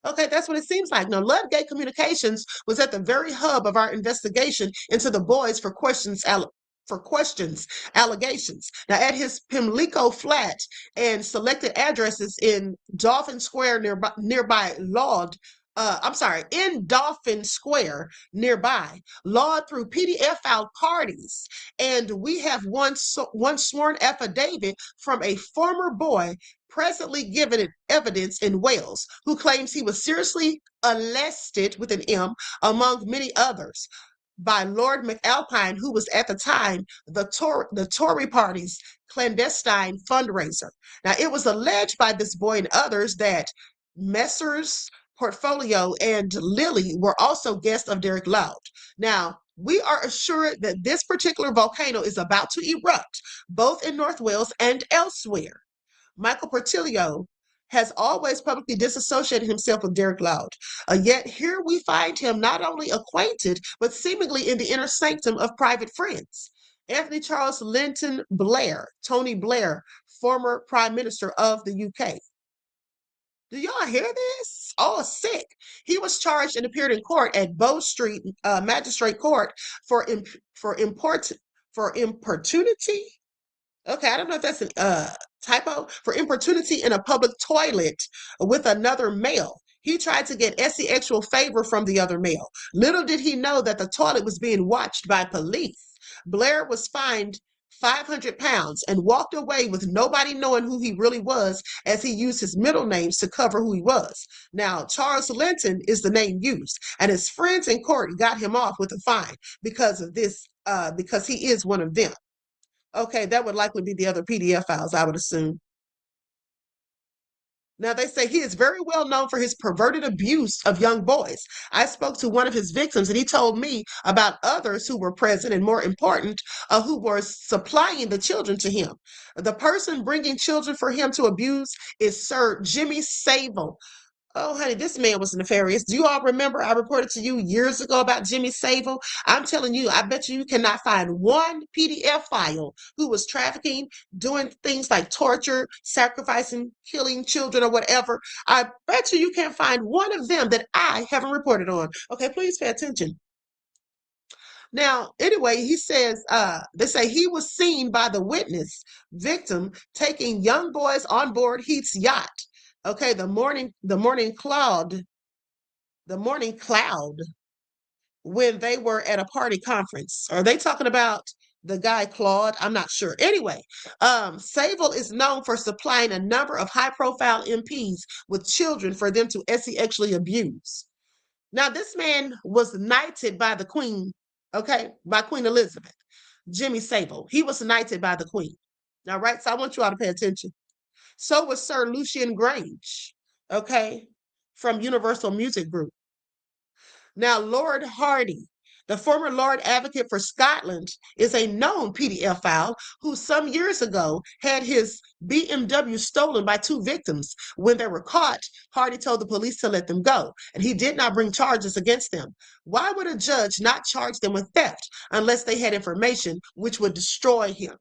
Okay, that's what it seems like. Now, Ludgate Communications was at the very hub of our investigation into the boys for questions, allegations. Now, at his Pimlico flat and selected addresses in Dolphin Square nearby Laud, in Dolphin Square nearby, Laud through PDF file parties. And we have one sworn affidavit from a former boy presently given evidence in Wales who claims he was seriously molested with an M among many others. by Lord McAlpine, who was at the time the Tory party's clandestine fundraiser. Now, it was alleged by this boy and others that Messrs. Portfolio and Lilly were also guests of Derek Loud. Now, we are assured that this particular volcano is about to erupt, both in North Wales and elsewhere. Michael Portillo has always publicly disassociated himself with Derek Loud. Yet here we find him not only acquainted, but seemingly in the inner sanctum of private friends. Anthony Charles Linton Blair, Tony Blair, former Prime Minister of the UK. Do y'all hear this? Oh, sick. He was charged and appeared in court at Bow Street Magistrate Court for importunity. Okay, I don't know if that's a typo. For importunity in a public toilet with another male. He tried to get sexual favor from the other male. Little did he know that the toilet was being watched by police. Blair was fined £500 and walked away with nobody knowing who he really was, as he used his middle names to cover who he was. Now, Charles Linton is the name used, and his friends in court got him off with a fine because of this, because he is one of them. Okay, that would likely be the other PDF files, I would assume. Now, they say he is very well known for his perverted abuse of young boys. I spoke to one of his victims, and he told me about others who were present, and more important, who were supplying the children to him. The person bringing children for him to abuse is Sir Jimmy Savile. Oh, honey, this man was nefarious. Do you all remember I reported to you years ago about Jimmy Savile? I'm telling you, I bet you cannot find one PDF file who was trafficking, doing things like torture, sacrificing, killing children or whatever. I bet you can't find one of them that I haven't reported on. Okay, please pay attention. Now, anyway, he says, they say he was seen by the witness victim taking young boys on board Heath's yacht. Okay, the morning cloud, when they were at a party conference. Are they talking about the guy Claude? I'm not sure. Anyway, Savile is known for supplying a number of high-profile MPs with children for them to sexually abuse. Now, this man was knighted by the Queen, okay, by Queen Elizabeth. Jimmy Savile, he was knighted by the Queen. All right, so I want you all to pay attention. So was Sir Lucian Grange, okay, from Universal Music Group. Now, Lord Hardy, the former Lord Advocate for Scotland, is a known PDF file who some years ago had his BMW stolen by two victims. When they were caught, Hardy told the police to let them go, and he did not bring charges against them. Why would a judge not charge them with theft unless they had information which would destroy him?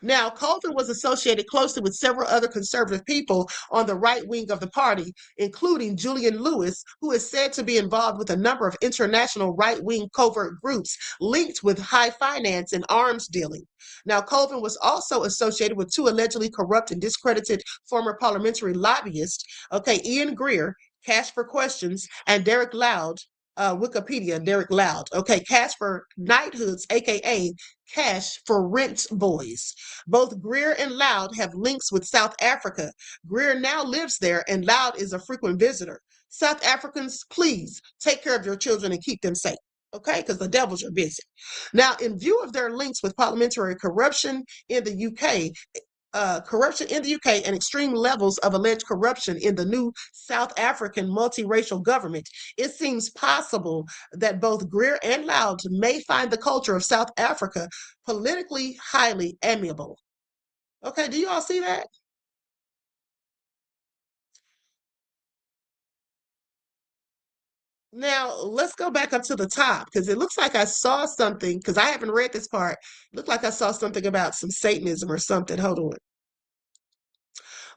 Now, Colvin was associated closely with several other conservative people on the right wing of the party, including Julian Lewis, who is said to be involved with a number of international right-wing covert groups linked with high finance and arms dealing. Now, Colvin was also associated with two allegedly corrupt and discredited former parliamentary lobbyists, okay, Ian Greer, Cash for Questions, and Derek Loud, Wikipedia, Derek Loud. Okay, Cash for Knighthoods, aka Cash for Rent Boys. Both Greer and Loud have links with South Africa. Greer now lives there, and Loud is a frequent visitor. South Africans, please take care of your children and keep them safe. Okay, because the devils are busy. Now, in view of their links with parliamentary corruption in the UK, and extreme levels of alleged corruption in the new South African multiracial government, it seems possible that both Greer and Loud may find the culture of South Africa politically highly amiable. Okay, do you all see that? Now, let's go back up to the top, because it looks like I saw something, because I haven't read this part. It looked like I saw something about some Satanism or something. Hold on.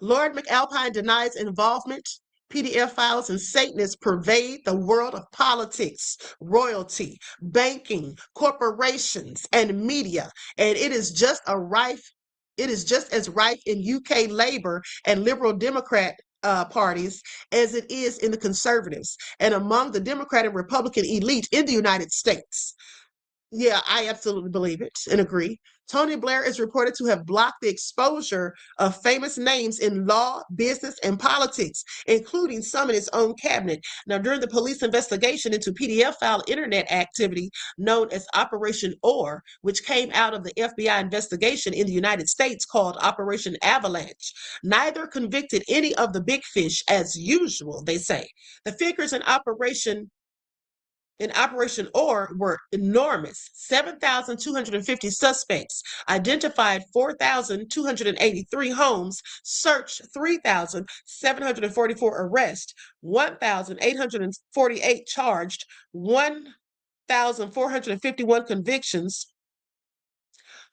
Lord McAlpine denies involvement. PDF files and Satanists pervade the world of politics, royalty, banking, corporations, and media. And it is just as rife in UK Labour and Liberal Democrat parties as it is in the Conservatives and among the Democrat and Republican elite in the United States. Yeah, I absolutely believe it and agree. Tony Blair is reported to have blocked the exposure of famous names in law, business, and politics, including some in his own cabinet. Now, during the police investigation into PDF file internet activity known as Operation OR, which came out of the FBI investigation in the United States called Operation Avalanche, neither convicted any of the big fish as usual, they say. The figures in Operation OR were enormous. 7,250 suspects, identified 4,283 homes, searched 3,744 arrests, 1,848 charged, 1,451 convictions,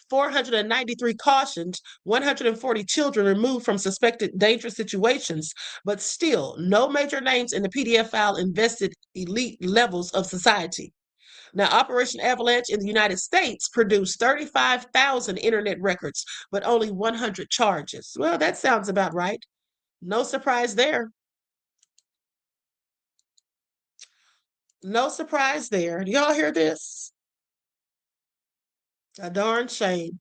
493 cautions, 140 children removed from suspected dangerous situations, but still no major names in the PDF file invested elite levels of society. Now, Operation Avalanche in the United States produced 35,000 internet records, but only 100 charges. Well, that sounds about right. No surprise there. No surprise there. Do y'all hear this? A darn shame.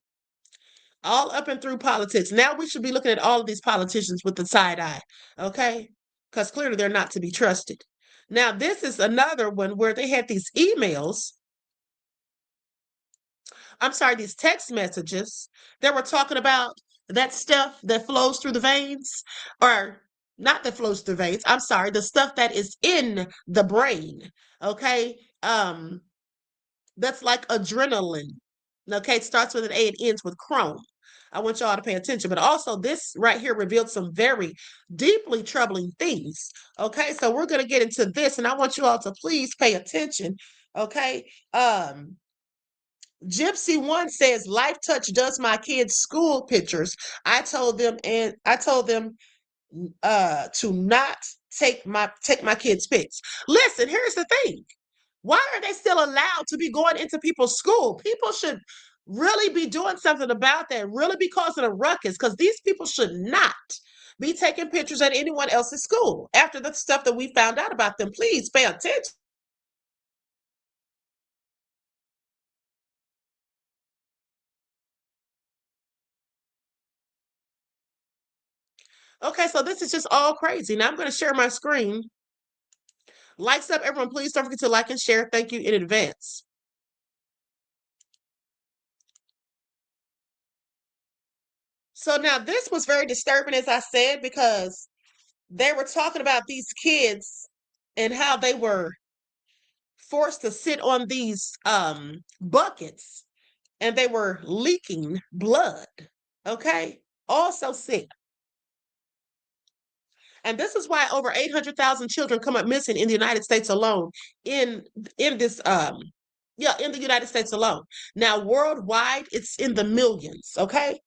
All up and through politics. Now we should be looking at all of these politicians with the side eye, okay? Because clearly they're not to be trusted. Now, this is another one where they had these emails. I'm sorry, these text messages that were talking about that stuff that flows through the veins, or not that flows through the veins. I'm sorry, the stuff that is in the brain, okay? That's like adrenaline. Okay, it starts with an A and ends with chrome. I want y'all to pay attention. But also, this right here revealed some very deeply troubling things. Okay, so we're going to get into this, and I want you all to please pay attention. Okay, Gypsy One says, "Life Touch does my kids' school pictures. I told them to not take my kids' pics." Listen, here's the thing. Why are they still allowed to be going into people's school? People should really be doing something about that, really be causing a ruckus, because these people should not be taking pictures at anyone else's school after the stuff that we found out about them. Please pay attention. Okay, so this is just all crazy. Now I'm going to share my screen. Likes up, everyone. Please don't forget to like and share. Thank you in advance. So now this was very disturbing, as I said, because they were talking about these kids and how they were forced to sit on these buckets and they were leaking blood. Okay, also sick. And this is why over 800,000 children come up missing in the United States alone. In this in the United States alone. Now worldwide, it's in the millions. Okay,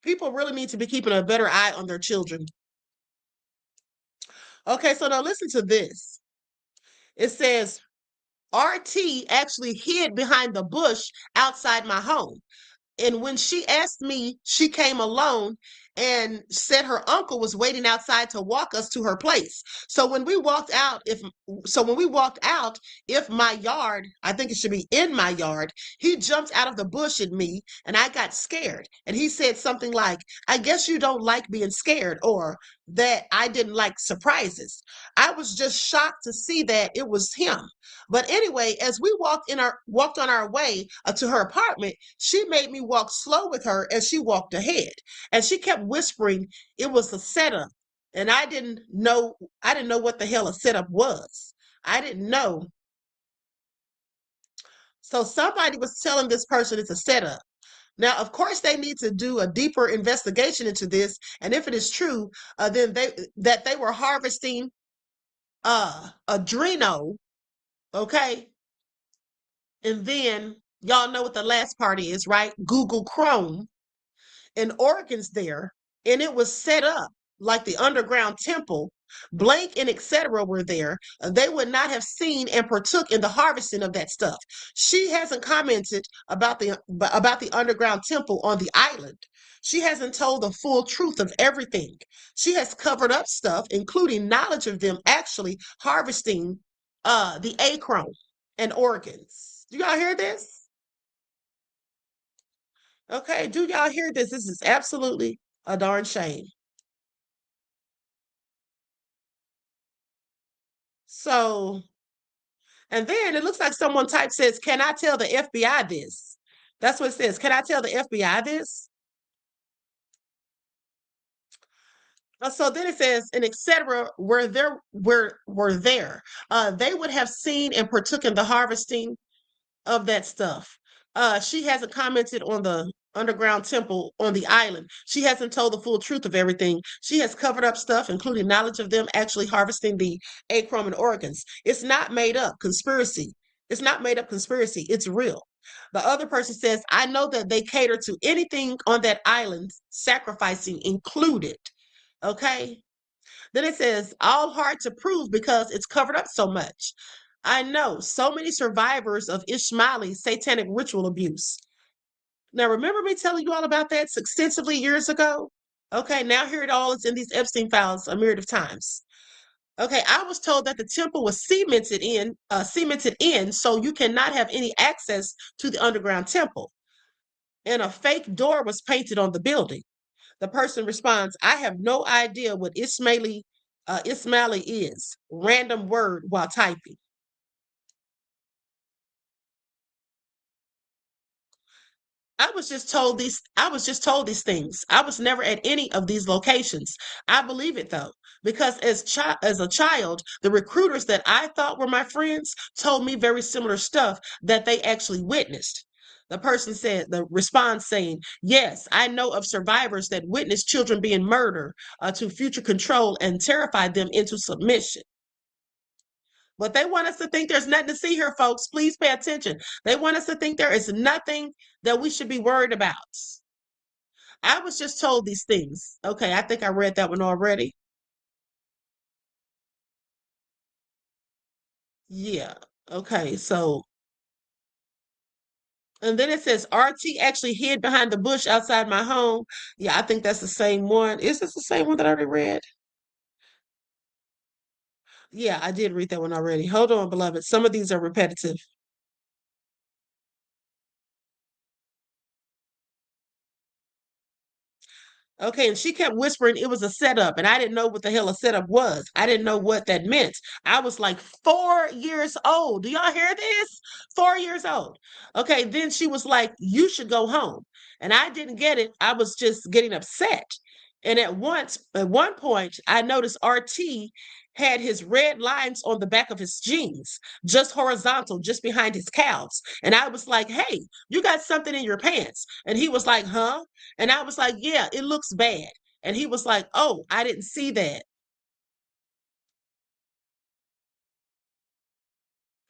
people really need to be keeping a better eye on their children. Okay, so now listen to this. It says, RT actually hid behind the bush outside my home. And when she asked me, she came alone and said her uncle was waiting outside to walk us to her place. So when we walked out, if my yard, I think it should be in my yard, he jumped out of the bush at me and I got scared. And he said something like, "I guess you don't like being scared," or that I didn't like surprises. I was just shocked to see that it was him. But anyway, as we walked on our way to her apartment, she made me walk slow with her as she walked ahead. And she kept whispering it was a setup. And I didn't know what the hell a setup was. I didn't know. So somebody was telling this person it's a setup. Now, of course, they need to do a deeper investigation into this. And if it is true, then they were harvesting adreno, okay? And then y'all know what the last part is, right? Google Chrome and organs there. And it was set up like the underground temple. Blake and etc. were there. They would not have seen and partook in the harvesting of that stuff. She hasn't commented about the underground temple on the island. She hasn't told the full truth of everything. She has covered up stuff, including knowledge of them actually harvesting the achrome. and organs. Do y'all hear this? Okay, do y'all hear this? This is absolutely a darn shame. So, and then it looks like someone typed says, "Can I tell the FBI this?" That's what it says. Can I tell the FBI this? So then it says, and etc. Were there were there. They would have seen and partook in the harvesting of that stuff. She hasn't commented on the underground temple on the island. She hasn't told the full truth of everything. She has covered up stuff, including knowledge of them actually harvesting the acrom and organs. It's not made up conspiracy. It's not made up conspiracy. It's real. The other person says, I know that they cater to anything on that island, sacrificing included. Okay. Then it says, all hard to prove because it's covered up so much. I know so many survivors of Ismaili satanic ritual abuse. Now, remember me telling you all about that extensively years ago? Okay, now here it all is in these Epstein files a myriad of times. Okay, I was told that the temple was cemented in, so you cannot have any access to the underground temple. And a fake door was painted on the building. The person responds, I have no idea what Ismaili is. Random word while typing. I was just told these things. I was never at any of these locations. I believe it though, because as a child, the recruiters that I thought were my friends told me very similar stuff that they actually witnessed. The person said, the response saying, yes, I know of survivors that witnessed children being murdered to future control and terrified them into submission. But they want us to think there's nothing to see here, folks. Please pay attention. They want us to think there is nothing that we should be worried about. I was just told these things. Okay, I think I read that one already. Yeah. Okay, so, and then it says RT actually hid behind the bush outside my home. Yeah, I think that's the same one. Is this the same one that I already read? Yeah, I did read that one already. Hold on, beloved. Some of these are repetitive. Okay, and she kept whispering it was a setup, and I didn't know what the hell a setup was. I didn't know what that meant. I was like 4 years old. Do y'all hear this? 4 years old. Okay, then she was like, you should go home. And I didn't get it. I was just getting upset. And at one point, I noticed RT had his red lines on the back of his jeans, just horizontal, just behind his calves. And I was like, hey, you got something in your pants. And he was like, huh? And I was like, yeah, it looks bad. And he was like, oh, I didn't see that.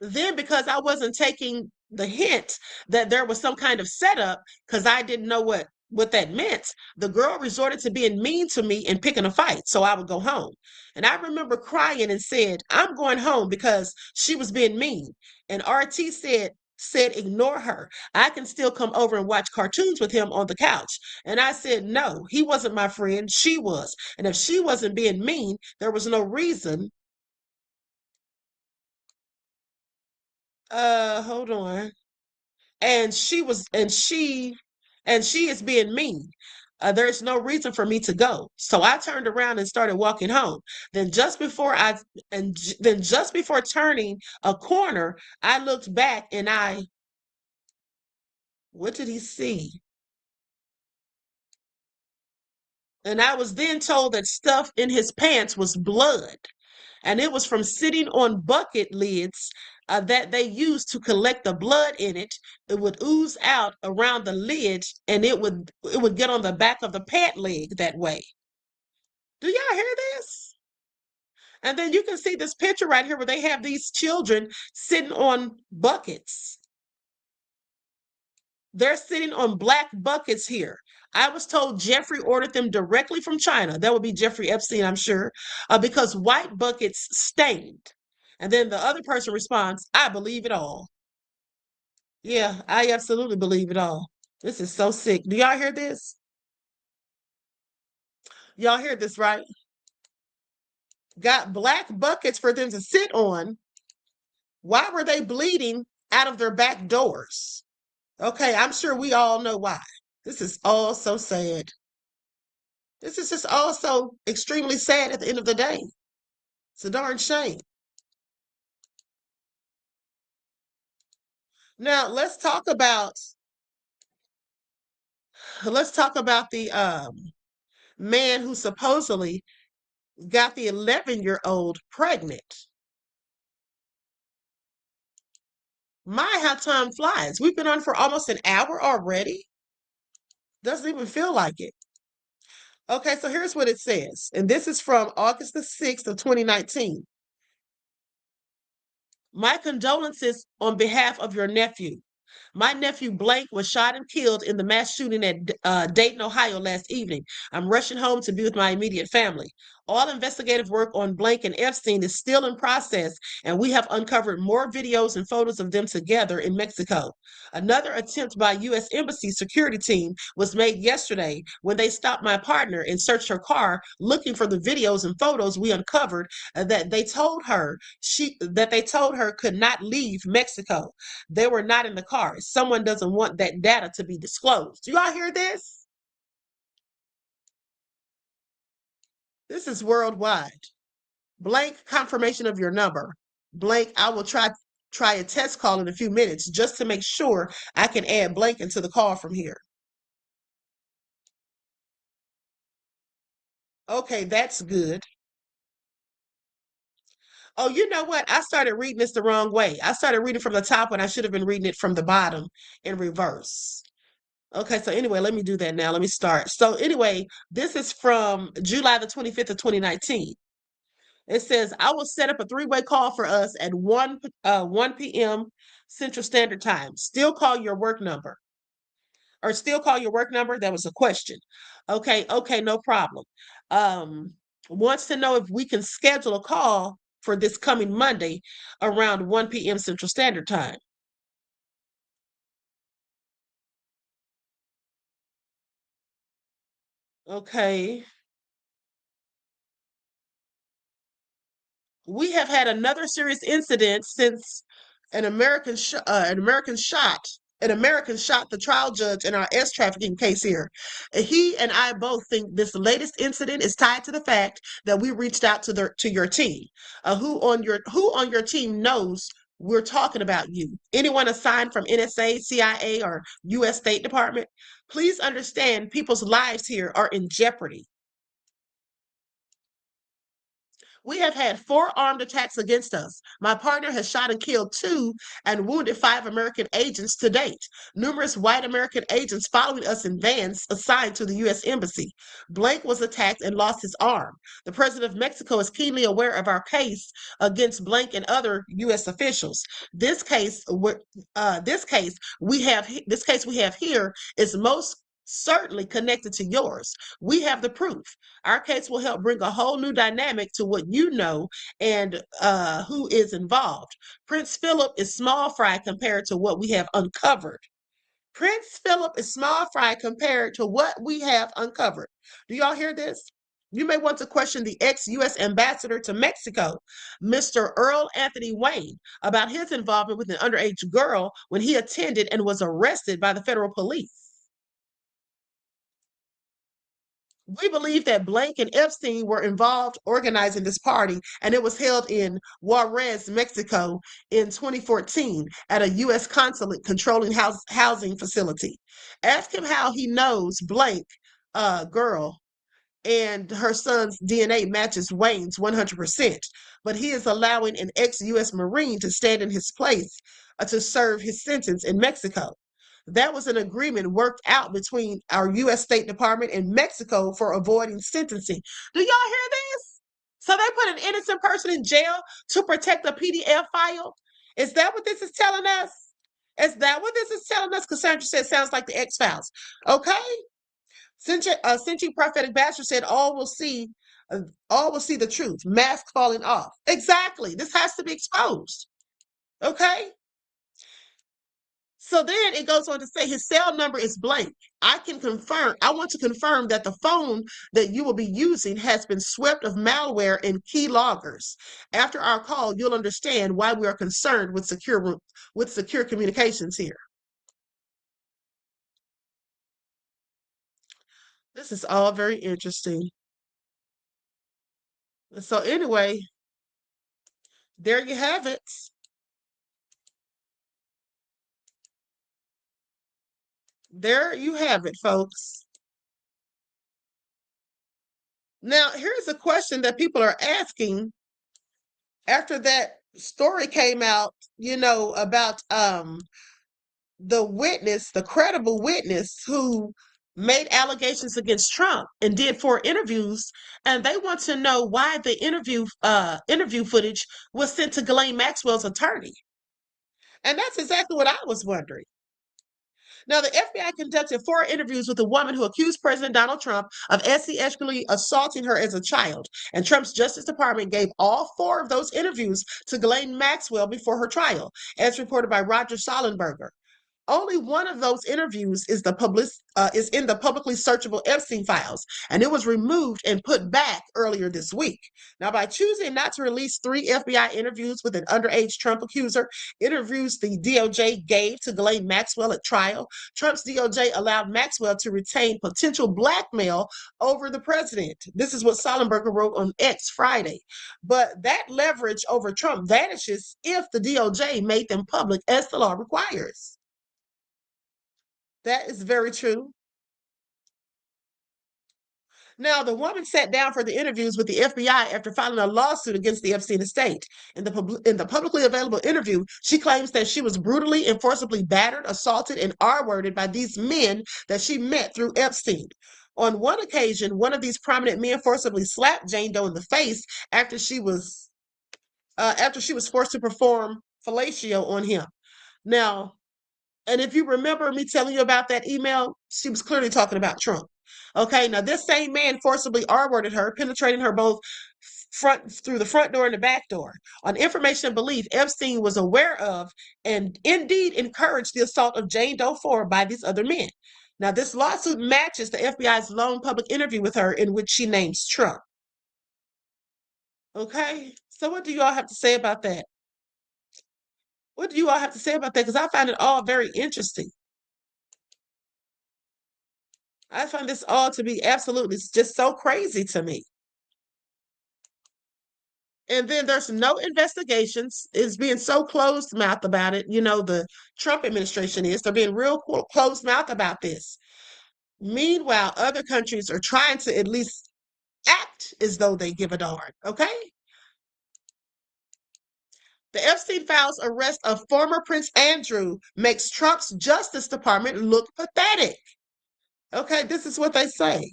Then because I wasn't taking the hint that there was some kind of setup, because I didn't know what that meant, the girl resorted to being mean to me and picking a fight. So I would go home. And I remember crying and said, I'm going home because she was being mean. And RT said ignore her. I can still come over and watch cartoons with him on the couch. And I said, no, he wasn't my friend. She was. And if she wasn't being mean, there was no reason. Hold on. And she is being mean. There's no reason for me to go. So I turned around and started walking home. Then just before turning a corner, I looked back and what did he see? And I was then told that stuff in his pants was blood. And it was from sitting on bucket lids that they used to collect the blood in it. It would ooze out around the lid, and it would get on the back of the pant leg that way. Do y'all hear this? And then you can see this picture right here where they have these children sitting on buckets. They're sitting on black buckets here. I was told Jeffrey ordered them directly from China. That would be Jeffrey Epstein, I'm sure, because white buckets stained. And then the other person responds, I believe it all. Yeah, I absolutely believe it all. This is so sick. Do y'all hear this? Y'all hear this, right? Got black buckets for them to sit on. Why were they bleeding out of their back doors? Okay, I'm sure we all know why. This is all so sad. This is just all so extremely sad at the end of the day. It's a darn shame. Now let's talk about the man who supposedly got the 11-year-old pregnant. My, how time flies. We've been on for almost an hour already. Doesn't even feel like it. Okay, so here's what it says. And this is from August the 6th of 2019. My condolences on behalf of your nephew. My nephew Blake was shot and killed in the mass shooting at Dayton, Ohio last evening. I'm rushing home to be with my immediate family. All investigative work on Blake and Epstein is still in process, and we have uncovered more videos and photos of them together in Mexico. Another attempt by U.S. Embassy security team was made yesterday when they stopped my partner and searched her car looking for the videos and photos we uncovered that they told her could not leave Mexico. They were not in the car. Someone doesn't want that data to be disclosed. Do y'all hear this? This is worldwide. Blank, confirmation of your number. Blank, I will try a test call in a few minutes just to make sure I can add blank into the call from here. Okay, that's good. Oh, you know what? I started reading this the wrong way. I started reading from the top when I should have been reading it from the bottom in reverse. Okay, so anyway, let me do that now. Let me start. So anyway, this is from July the 25th of 2019. It says, I will set up a three-way call for us at 1 p.m. Central Standard Time. Still call your work number. Or still call your work number? That was a question. Okay, no problem. Wants to know if we can schedule a call for this coming Monday around 1 p.m. Central Standard Time. Okay. We have had another serious incident since an American shot the trial judge in our trafficking case here. He and I both think this latest incident is tied to the fact that we reached out to your team. Who on your team knows we're talking about you? Anyone assigned from NSA, CIA, or U.S. State Department? Please understand, people's lives here are in jeopardy. We have had 4 armed attacks against us. My partner has shot and killed 2 and wounded 5 American agents to date. Numerous white American agents following us in vans assigned to the U.S. Embassy. Blake was attacked and lost his arm. The president of Mexico is keenly aware of our case against Blake and other U.S. officials. This case we have here is most certainly connected to yours. We have the proof. Our case will help bring a whole new dynamic to what you know and who is involved. Prince Philip is small fry compared to what we have uncovered. Prince Philip is small fry compared to what we have uncovered. Do y'all hear this? You may want to question the ex-U.S. ambassador to Mexico, Mr. Earl Anthony Wayne, about his involvement with an underage girl when he attended and was arrested by the federal police. We believe that Blake and Epstein were involved organizing this party, and it was held in Juarez, Mexico in 2014 at a U.S. consulate controlling housing facility. Ask him how he knows Blake, girl, and her son's DNA matches Wayne's 100%, but he is allowing an ex-U.S. Marine to stand in his place to serve his sentence in Mexico. That was an agreement worked out between our U.S. State Department and Mexico for avoiding sentencing. Do y'all hear this? So they put an innocent person in jail to protect a PDF file? Is that what this is telling us? Is that what this is telling us? Cassandra said, sounds like the X-Files. Okay. Cinchi Prophetic Bastard said, all will see the truth. Mask falling off. Exactly. This has to be exposed. Okay. So then it goes on to say his cell number is blank. I want to confirm that the phone that you will be using has been swept of malware and key loggers. After our call, you'll understand why we are concerned with secure communications here. This is all very interesting. So anyway, there you have it. There you have it, folks. Now, here's a question that people are asking after that story came out, about the credible witness who made allegations against Trump and did 4 interviews, and they want to know why the interview footage was sent to Ghislaine Maxwell's attorney. And that's exactly what I was wondering. Now, the FBI conducted 4 interviews with a woman who accused President Donald Trump of sexually assaulting her as a child, and Trump's Justice Department gave all 4 of those interviews to Ghislaine Maxwell before her trial, as reported by Roger Sollenberger. Only one of those interviews is in the publicly searchable Epstein files, and it was removed and put back earlier this week. Now, by choosing not to release 3 FBI interviews with an underage Trump accuser, interviews the DOJ gave to Ghislaine Maxwell at trial, Trump's DOJ allowed Maxwell to retain potential blackmail over the president. This is what Sollenberger wrote on X Friday. But that leverage over Trump vanishes if the DOJ made them public as the law requires. That is very true. Now, the woman sat down for the interviews with the FBI after filing a lawsuit against the Epstein estate. In the publicly available interview, she claims that she was brutally and forcibly battered, assaulted, and R-worded by these men that she met through Epstein. On one occasion, one of these prominent men forcibly slapped Jane Doe in the face after she was forced to perform fellatio on him. Now, and if you remember me telling you about that email, she was clearly talking about Trump. Okay, now this same man forcibly R-worded her, penetrating her both through the front door and the back door. On information and belief, Epstein was aware of and indeed encouraged the assault of Jane Doe 4 by these other men. Now, this lawsuit matches the FBI's lone public interview with her in which she names Trump. Okay, so what do you all have to say about that? What do you all have to say about that? Because I find it all very interesting. I find this all to be absolutely just so crazy to me. And then there's no investigations. It's being so closed mouth about it. The Trump administration is. They're being real closed mouth about this. Meanwhile, other countries are trying to at least act as though they give a darn. Okay? The Epstein files arrest of former Prince Andrew makes Trump's Justice Department look pathetic. Okay, this is what they say.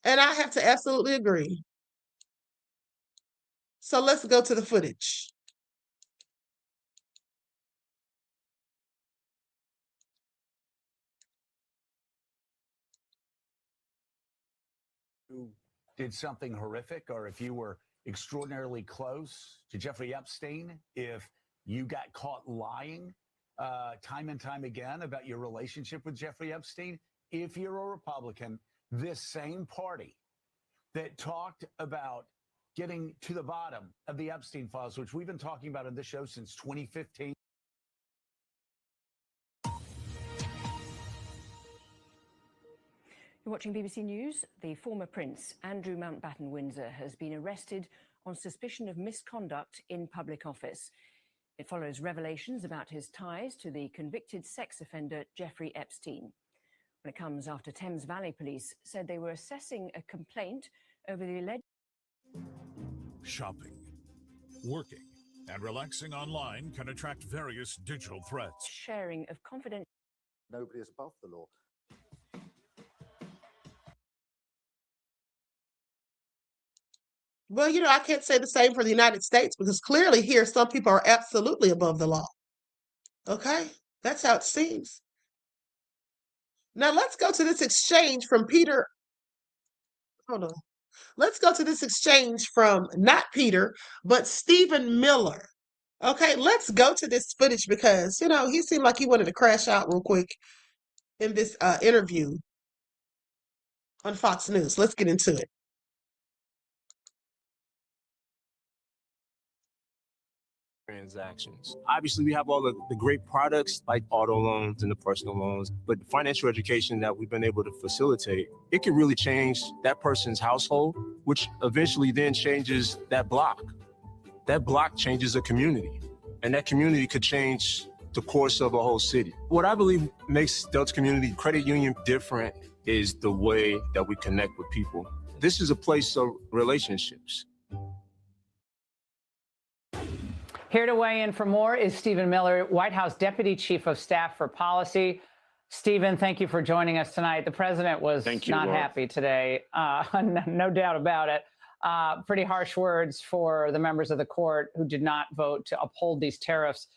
And I have to absolutely agree. So let's go to the footage. Who did something horrific, or if you were extraordinarily close to Jeffrey Epstein, if you got caught lying time and time again about your relationship with Jeffrey Epstein, if you're a Republican, this same party that talked about getting to the bottom of the Epstein files, which we've been talking about on this show since 2015. You're watching BBC News. The former Prince, Andrew Mountbatten Windsor, has been arrested on suspicion of misconduct in public office. It follows revelations about his ties to the convicted sex offender Jeffrey Epstein. When it comes after Thames Valley Police said they were assessing a complaint over the alleged shopping, working, and relaxing online can attract various digital threats. sharing of confidential. Nobody is above the law. Well, I can't say the same for the United States because clearly here some people are absolutely above the law. Okay? That's how it seems. Now let's go to this exchange from Peter. Hold on. Let's go to this exchange from not Peter, but Stephen Miller. Okay, let's go to this footage because, you know, he seemed like he wanted to crash out real quick in this interview on Fox News. Let's get into it. Transactions. Obviously, we have all the great products like auto loans and the personal loans, but the financial education that we've been able to facilitate, it can really change that person's household, which eventually then changes that block. That block changes a community, and that community could change the course of a whole city. What I believe makes Delta Community Credit Union different is the way that we connect with people. This is a place of relationships. Here to weigh in for more is Stephen Miller, White House Deputy Chief of Staff for Policy. Stephen, thank you for joining us tonight. The president was not happy today, no doubt about it. Pretty harsh words for the members of the court who did not vote to uphold these tariffs.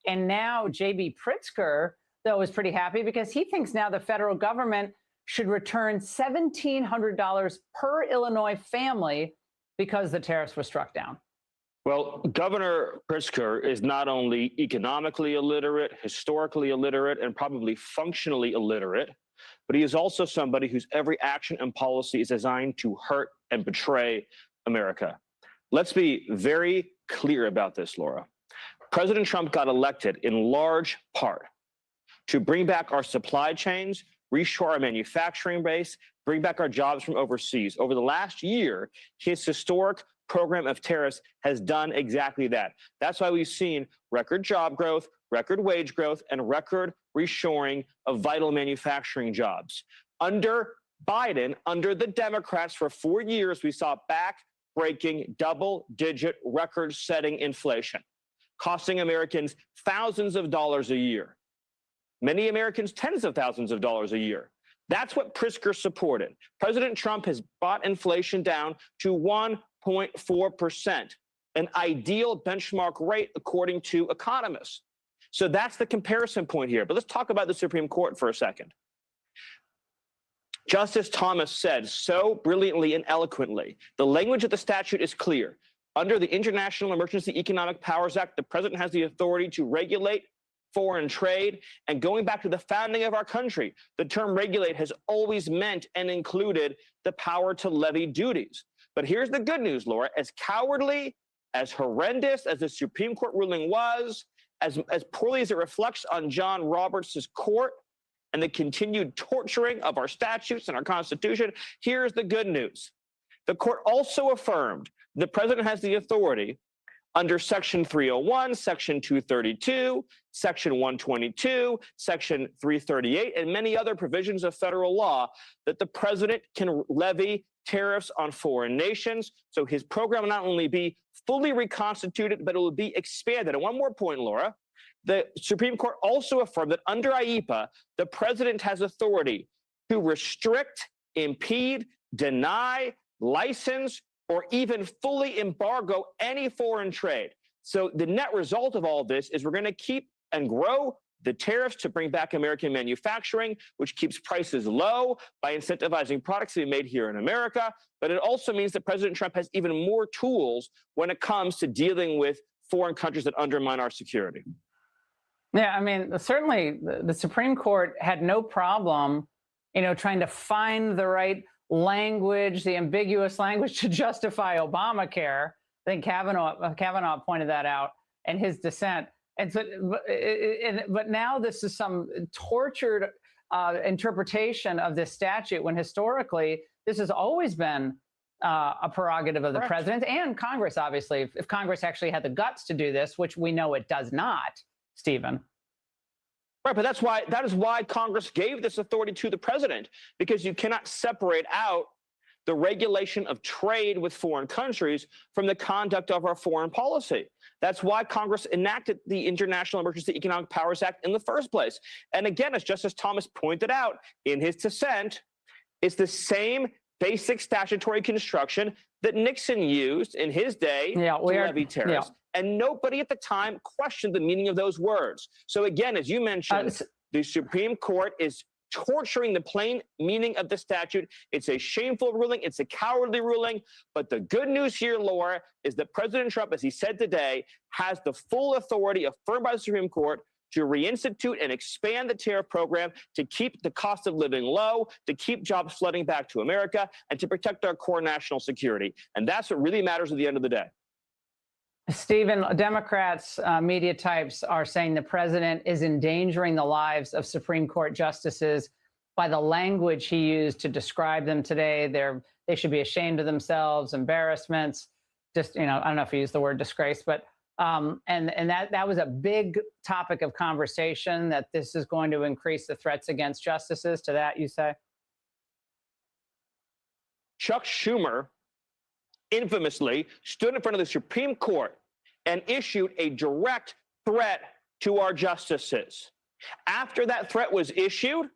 And now J.B. Pritzker, though, is pretty happy because he thinks now the federal government should return $1,700 per Illinois family because the tariffs were struck down. Well, Governor Pritzker is not only economically illiterate, historically illiterate, and probably functionally illiterate, but he is also somebody whose every action and policy is designed to hurt and betray America. Let's be very clear about this, Laura. President Trump got elected in large part to bring back our supply chains, reshore our manufacturing base, bring back our jobs from overseas. Over the last year, his historic program of tariffs has done exactly that. That's why we've seen record job growth, record wage growth, and record reshoring of vital manufacturing jobs. Under Biden, under the Democrats, for 4 years, we saw back-breaking, double-digit, record-setting inflation, costing Americans thousands of dollars a year. Many Americans tens of thousands of dollars a year. That's what Pritzker supported. President Trump has brought inflation down to 1.4%, an ideal benchmark rate according to economists. So that's the comparison point here. But let's talk about the Supreme Court for a second. Justice Thomas said so brilliantly and eloquently, the language of the statute is clear. Under the International Emergency Economic Powers Act, the president has the authority to regulate foreign trade. And going back to the founding of our country, the term regulate has always meant and included the power to levy duties. But here's the good news, Laura. As cowardly, as horrendous as the Supreme Court ruling was, as poorly as it reflects on John Roberts' court and the continued torturing of our statutes and our Constitution, here's the good news. The court also affirmed the president has the authority under Section 301, Section 232, Section 122, Section 338, and many other provisions of federal law that the president can levy tariffs on foreign nations. So his program will not only be fully reconstituted, but it will be expanded. And one more point, Laura. The Supreme Court also affirmed that under IEPA, the president has authority to restrict, impede, deny, license, or even fully embargo any foreign trade. So the net result of all this is we're going to keep and grow the tariffs to bring back American manufacturing, which keeps prices low by incentivizing products to be made here in America. But it also means that President Trump has even more tools when it comes to dealing with foreign countries that undermine our security. Yeah, I mean, certainly the Supreme Court had no problem, trying to find the right language, the ambiguous language to justify Obamacare. I think Kavanaugh pointed that out in his dissent. And so, but now this is some tortured interpretation of this statute when historically this has always been a prerogative of the president and Congress, obviously, if Congress actually had the guts to do this, which we know it does not, Stephen. Right, but that is why Congress gave this authority to the president, because you cannot separate out the regulation of trade with foreign countries from the conduct of our foreign policy. That's why Congress enacted the International Emergency Economic Powers Act in the first place. And again, as Justice Thomas pointed out in his dissent, it's the same basic statutory construction that Nixon used in his day to levy tariffs. And nobody at the time questioned the meaning of those words. So again, as you mentioned, the Supreme Court is torturing the plain meaning of the statute. It's a shameful ruling. It's a cowardly ruling. But the good news here, Laura, is that President Trump, as he said today, has the full authority affirmed by the Supreme Court to reinstitute and expand the tariff program to keep the cost of living low, to keep jobs flooding back to America, and to protect our core national security. And that's what really matters at the end of the day. Stephen, Democrats, media types are saying the president is endangering the lives of Supreme Court justices by the language he used to describe them today. They should be ashamed of themselves, embarrassments. Just, I don't know if he used the word disgrace, but and that was a big topic of conversation, that this is going to increase the threats against justices. To that, you say? Chuck Schumer infamously stood in front of the Supreme Court and issued a direct threat to our justices. After that threat was issued,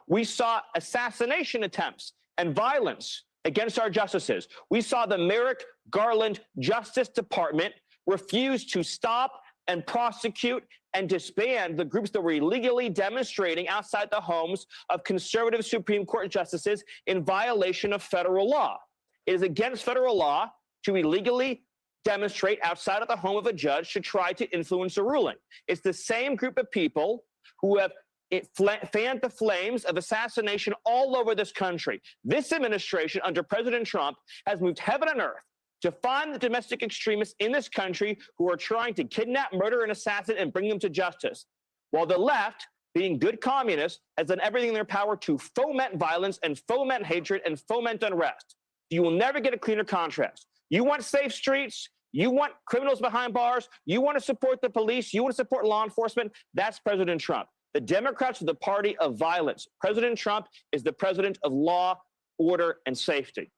we saw assassination attempts and violence against our justices. We saw the Merrick Garland Justice Department refuse to stop and prosecute and disband the groups that were illegally demonstrating outside the homes of conservative Supreme Court justices in violation of federal law. It is against federal law to illegally demonstrate outside of the home of a judge to try to influence a ruling. It's the same group of people who have fanned the flames of assassination all over this country. This administration under President Trump has moved heaven and earth to find the domestic extremists in this country who are trying to kidnap, murder, and assassinate and bring them to justice. While the left, being good communists, has done everything in their power to foment violence and foment hatred and foment unrest. You will never get a cleaner contrast. You want safe streets, you want criminals behind bars, you want to support the police, you want to support law enforcement. That's President Trump. The Democrats are the party of violence. President Trump is the president of law, order, and safety.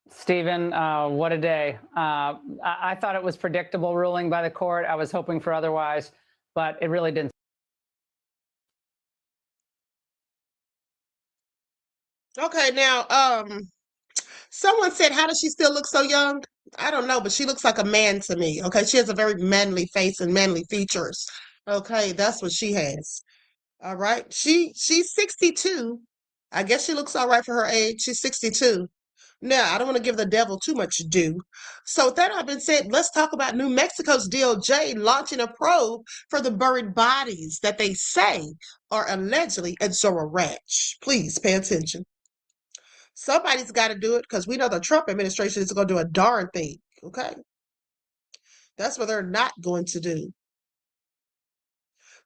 Stephen, what a day. I thought it was predictable ruling by the court. I was hoping for otherwise, but it really didn't. Okay, now, someone said, how does she still look so young? I don't know, but she looks like a man to me. Okay, she has a very manly face and manly features. Okay, that's what she has. All right, she's 62. I guess she looks all right for her age. She's 62. Now, I don't want to give the devil too much due. So with that all been said, let's talk about New Mexico's DOJ launching a probe for the buried bodies that they say are allegedly at Zorro Ranch. Please pay attention. Somebody's got to do it, because we know the Trump administration isn't going to do a darn thing, okay? That's what they're not going to do.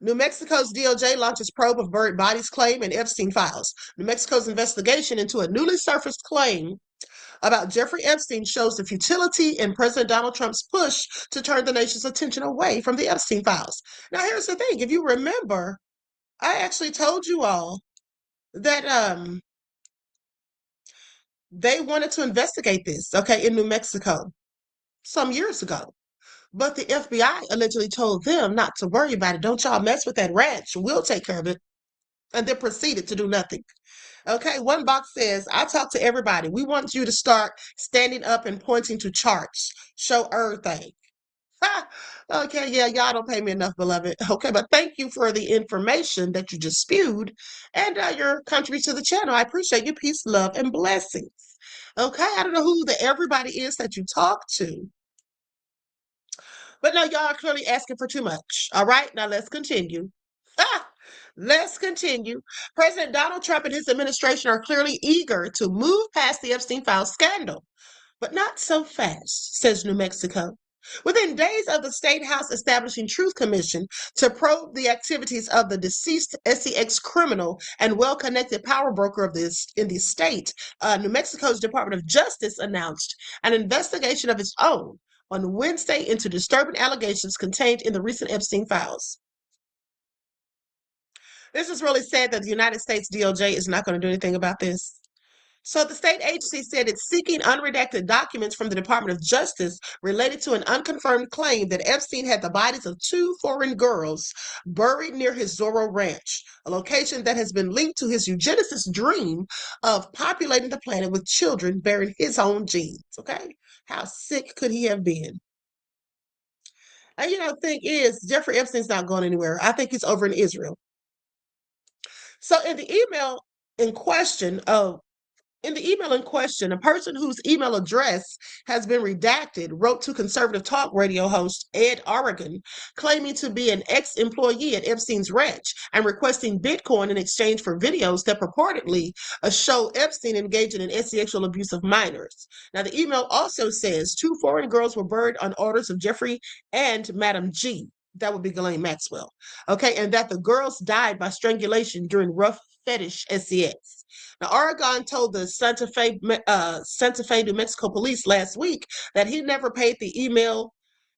New Mexico's DOJ launches probe of buried bodies claim in Epstein files. New Mexico's investigation into a newly surfaced claim about Jeffrey Epstein shows the futility in President Donald Trump's push to turn the nation's attention away from the Epstein files. Now, here's the thing. If you remember, I actually told you all that they wanted to investigate this, okay, in New Mexico some years ago. But the FBI allegedly told them not to worry about it. Don't y'all mess with that ranch. We'll take care of it. And then proceeded to do nothing. Okay, one box says, I talk to everybody. We want you to start standing up and pointing to charts. Show everything. Okay, yeah, y'all don't pay me enough, beloved. Okay, but thank you for the information that you just spewed and your contribution to the channel. I appreciate you. Peace, love, and blessings. Okay, I don't know who the everybody is that you talk to. But no, y'all are clearly asking for too much. All right, now let's continue. Let's continue. President Donald Trump and his administration are clearly eager to move past the Epstein files scandal, but not so fast, says New Mexico. Within days of the State House establishing Truth Commission to probe the activities of the deceased SEX criminal and well-connected power broker of this in the state, New Mexico's Department of Justice announced an investigation of its own on Wednesday into disturbing allegations contained in the recent Epstein files. This is really sad that the United States DOJ is not going to do anything about this. So the state agency said it's seeking unredacted documents from the Department of Justice related to an unconfirmed claim that Epstein had the bodies of 2 foreign girls buried near his Zorro Ranch, a location that has been linked to his eugenicist dream of populating the planet with children bearing his own genes. Okay? How sick could he have been? And the thing is, Jeffrey Epstein's not going anywhere. I think he's over in Israel. So in the email in question, a person whose email address has been redacted wrote to conservative talk radio host Ed Oregon, claiming to be an ex-employee at Epstein's ranch and requesting Bitcoin in exchange for videos that purportedly show Epstein engaging in sexual abuse of minors. Now, the email also says 2 foreign girls were buried on orders of Jeffrey and Madam G. That would be Ghislaine Maxwell. Okay, and that the girls died by strangulation during rough fetish sex. Now, Oregon told the Santa Fe, New Mexico police last week that he never paid the email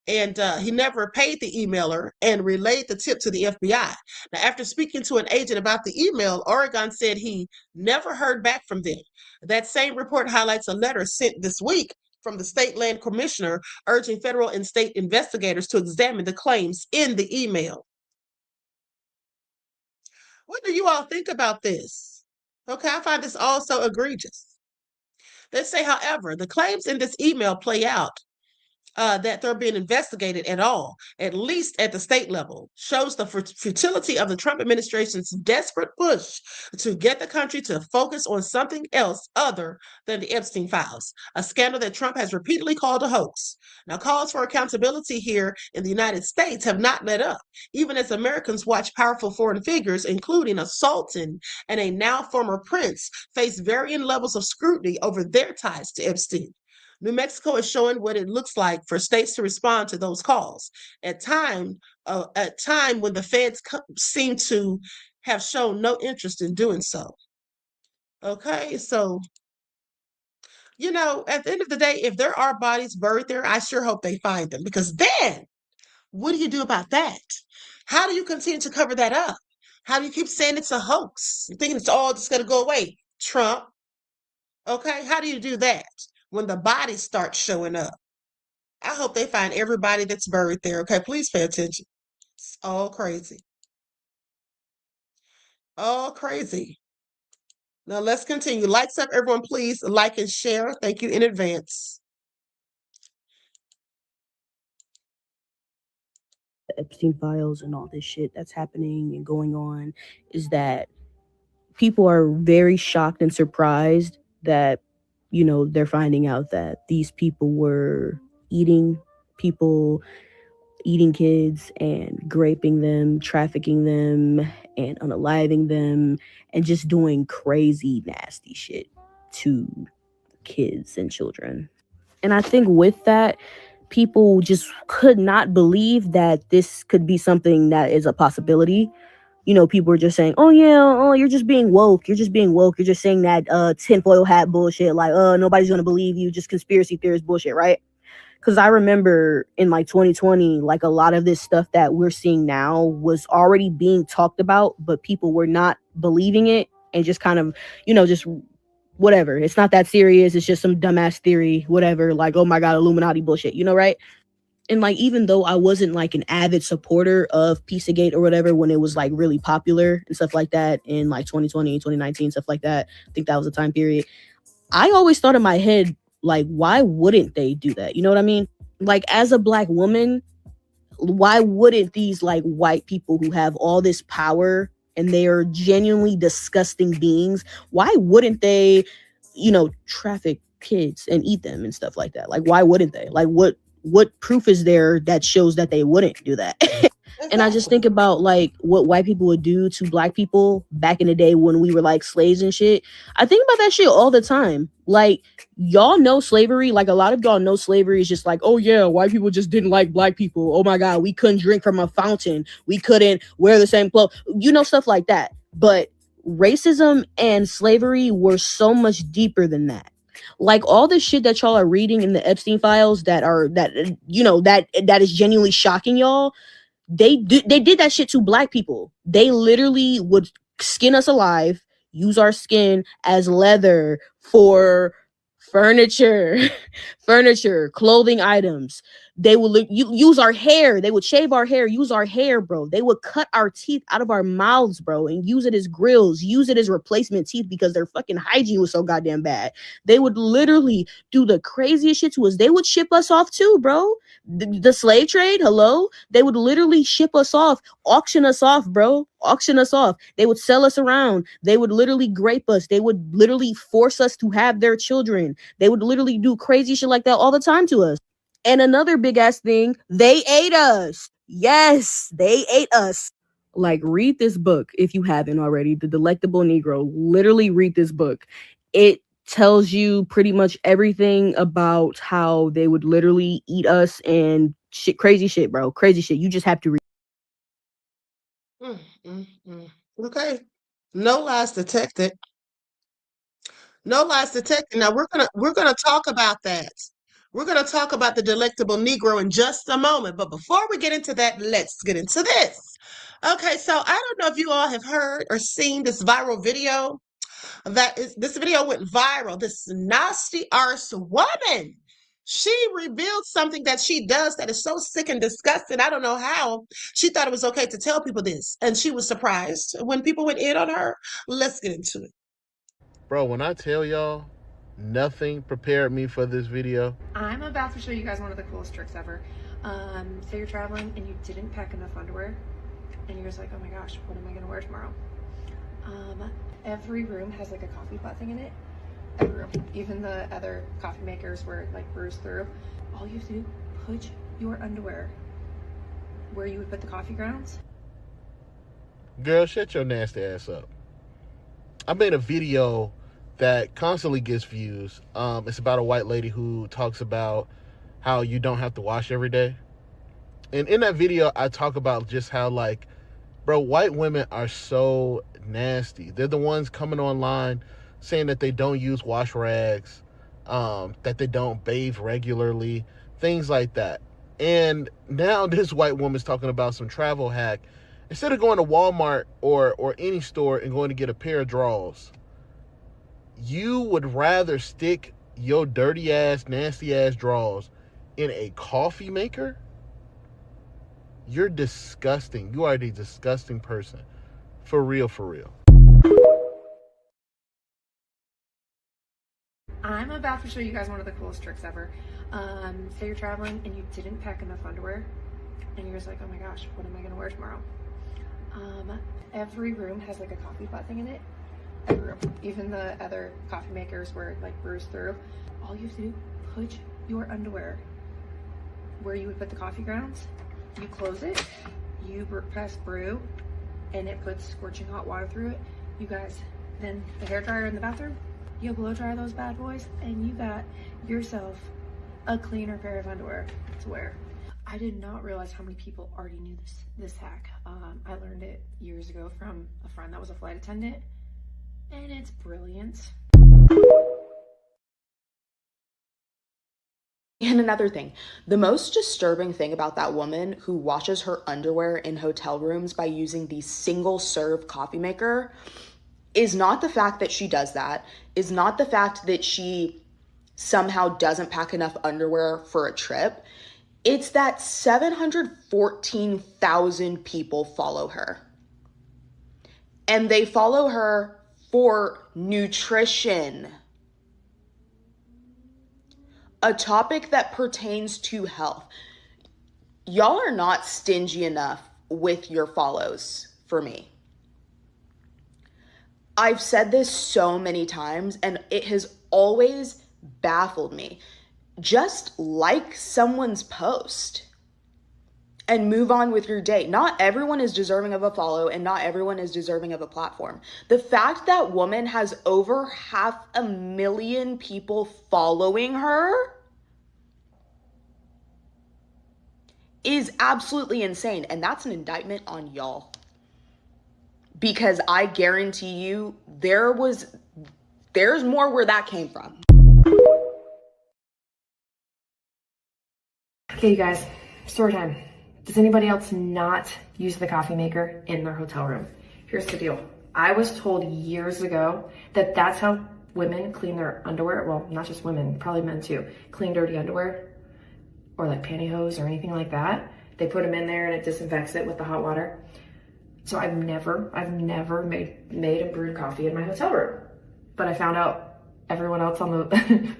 and he never paid the emailer and relayed the tip to the FBI. Now, after speaking to an agent about the email, Oregon said he never heard back from them. That same report highlights a letter sent this week from the state land commissioner urging federal and state investigators to examine the claims in the email. What do you all think about this? Okay, I find this all so egregious. They say, however, the claims in this email play out that they're being investigated at all, at least at the state level, shows the futility of the Trump administration's desperate push to get the country to focus on something else other than the Epstein files, a scandal that Trump has repeatedly called a hoax. Now, calls for accountability here in the United States have not let up, even as Americans watch powerful foreign figures, including a sultan and a now former prince, face varying levels of scrutiny over their ties to Epstein. New Mexico is showing what it looks like for states to respond to those calls. At time when the feds seem to have shown no interest in doing so. Okay, so, you know, at the end of the day, if there are bodies buried there, I sure hope they find them, because then what do you do about that? How do you continue to cover that up? How do you keep saying it's a hoax, thinking it's all just going to go away? Trump. Okay, how do you do that when the bodies start showing up? I hope they find everybody that's buried there. Okay, please pay attention. It's all crazy. All crazy. Now let's continue. Lights up, everyone, please like and share. Thank you in advance. The Epstein files and all this shit that's happening and going on is that people are very shocked and surprised that, you know, they're finding out that these people were eating kids and raping them, trafficking them, and unaliving them, and just doing crazy, nasty shit to kids and children. And I think with that, people just could not believe that this could be something that is a possibility. You know, people were just saying, oh yeah, oh, you're just being woke. You're just being woke. You're just saying that tinfoil hat bullshit. Like, nobody's going to believe you. Just conspiracy theorist bullshit, right? Because I remember in like 2020, like a lot of this stuff that we're seeing now was already being talked about, but people were not believing it and just kind of, you know, just whatever. It's not that serious. It's just some dumbass theory, whatever. Like, oh my God, Illuminati bullshit, you know, right? And like, even though I wasn't like an avid supporter of Pizzagate or whatever, when it was like really popular and stuff like that in like 2020, 2019, stuff like that, I think that was a time period. I always thought in my head, like, why wouldn't they do that? You know what I mean? Like, as a Black woman, why wouldn't these like white people who have all this power and they are genuinely disgusting beings, why wouldn't they, you know, traffic kids and eat them and stuff like that? Like, why wouldn't they? Like, what proof is there that shows that they wouldn't do that? And I just think about like what white people would do to Black people back in the day when we were like slaves and shit. I think about that shit all the time. Like, y'all know slavery. Like, a lot of y'all know slavery is just like, oh yeah, white people just didn't like Black people. Oh my God, we couldn't drink from a fountain. We couldn't wear the same clothes. You know, stuff like that. But racism and slavery were so much deeper than that. Like, all the shit that y'all are reading in the Epstein files that is genuinely shocking y'all. They did that shit to Black people. They literally would skin us alive, use our skin as leather for furniture, clothing items. They would use our hair. They would shave our hair, use our hair, bro. They would cut our teeth out of our mouths, bro, and use it as grills, use it as replacement teeth because their fucking hygiene was so goddamn bad. They would literally do the craziest shit to us. They would ship us off too, bro. The slave trade, hello? They would literally ship us off, auction us off, bro. Auction us off. They would sell us around. They would literally grape us. They would literally force us to have their children. They would literally do crazy shit like that all the time to us. And another big ass thing, they ate us. Yes, they ate us. Like, read this book if you haven't already. The Delectable Negro. Literally read this book. It tells you pretty much everything about how they would literally eat us and shit. Crazy shit, bro. Crazy shit. You just have to read. Okay. No lies detected. No lies detected. Now we're gonna talk about that. We're gonna talk about the Delectable Negro in just a moment. But before we get into that, let's get into this. Okay, so I don't know if you all have heard or seen this viral video. This video went viral. This nasty arse woman. She revealed something that she does that is so sick and disgusting. I don't know how she thought it was okay to tell people this. And she was surprised when people went in on her. Let's get into it. Bro, when I tell y'all, nothing prepared me for this video. I'm about to show you guys one of the coolest tricks ever. Say you're traveling and you didn't pack enough underwear and you're just like, oh my gosh, what am I gonna wear tomorrow? Every room has like a coffee pot thing in it. Every room, even the other coffee makers where it like brews through. All you have to do, put your underwear where you would put the coffee grounds. Girl, shut your nasty ass up. I made a video that constantly gets views. It's about a white lady who talks about how you don't have to wash every day. And in that video, I talk about just how, like, bro, white women are so nasty. They're the ones coming online saying that they don't use wash rags, that they don't bathe regularly, things like that. And now this white woman's talking about some travel hack. Instead of going to Walmart or any store and going to get a pair of drawers, you would rather stick your dirty ass, nasty ass drawers in a coffee maker? You're disgusting. You are a disgusting person. For real, for real. I'm about to show you guys one of the coolest tricks ever. Say you're traveling and you didn't pack enough underwear and you're just like, oh my gosh, what am I gonna wear tomorrow? Every room has like a coffee pot thing in it. Every room, even the other coffee makers where it like brews through. All you have to do, put your underwear where you would put the coffee grounds. You close it, you press brew, and it puts scorching hot water through it. You guys, then the hairdryer in the bathroom, you blow dry those bad boys, and you got yourself a cleaner pair of underwear to wear. I did not realize how many people already knew this hack. I learned it years ago from a friend that was a flight attendant, and it's brilliant. And another thing, the most disturbing thing about that woman who washes her underwear in hotel rooms by using the single serve coffee maker is not the fact that she does that, is not the fact that she somehow doesn't pack enough underwear for a trip. It's that 714,000 people follow her. And they follow her for nutrition. A topic that pertains to health. Y'all are not stingy enough with your follows for me. I've said this so many times and it has always baffled me. Just like someone's post and move on with your day. Not everyone is deserving of a follow and not everyone is deserving of a platform. The fact that woman has over 500,000 people following her is absolutely insane. And that's an indictment on y'all. Because I guarantee you there's more where that came from. Okay, you guys, story time. Does anybody else not use the coffee maker in their hotel room? Here's the deal. I was told years ago that that's how women clean their underwear. Well, not just women, probably men too. Clean dirty underwear or like pantyhose or anything like that. They put them in there and it disinfects it with the hot water. So I've never made and brewed coffee in my hotel room. But I found out everyone else on the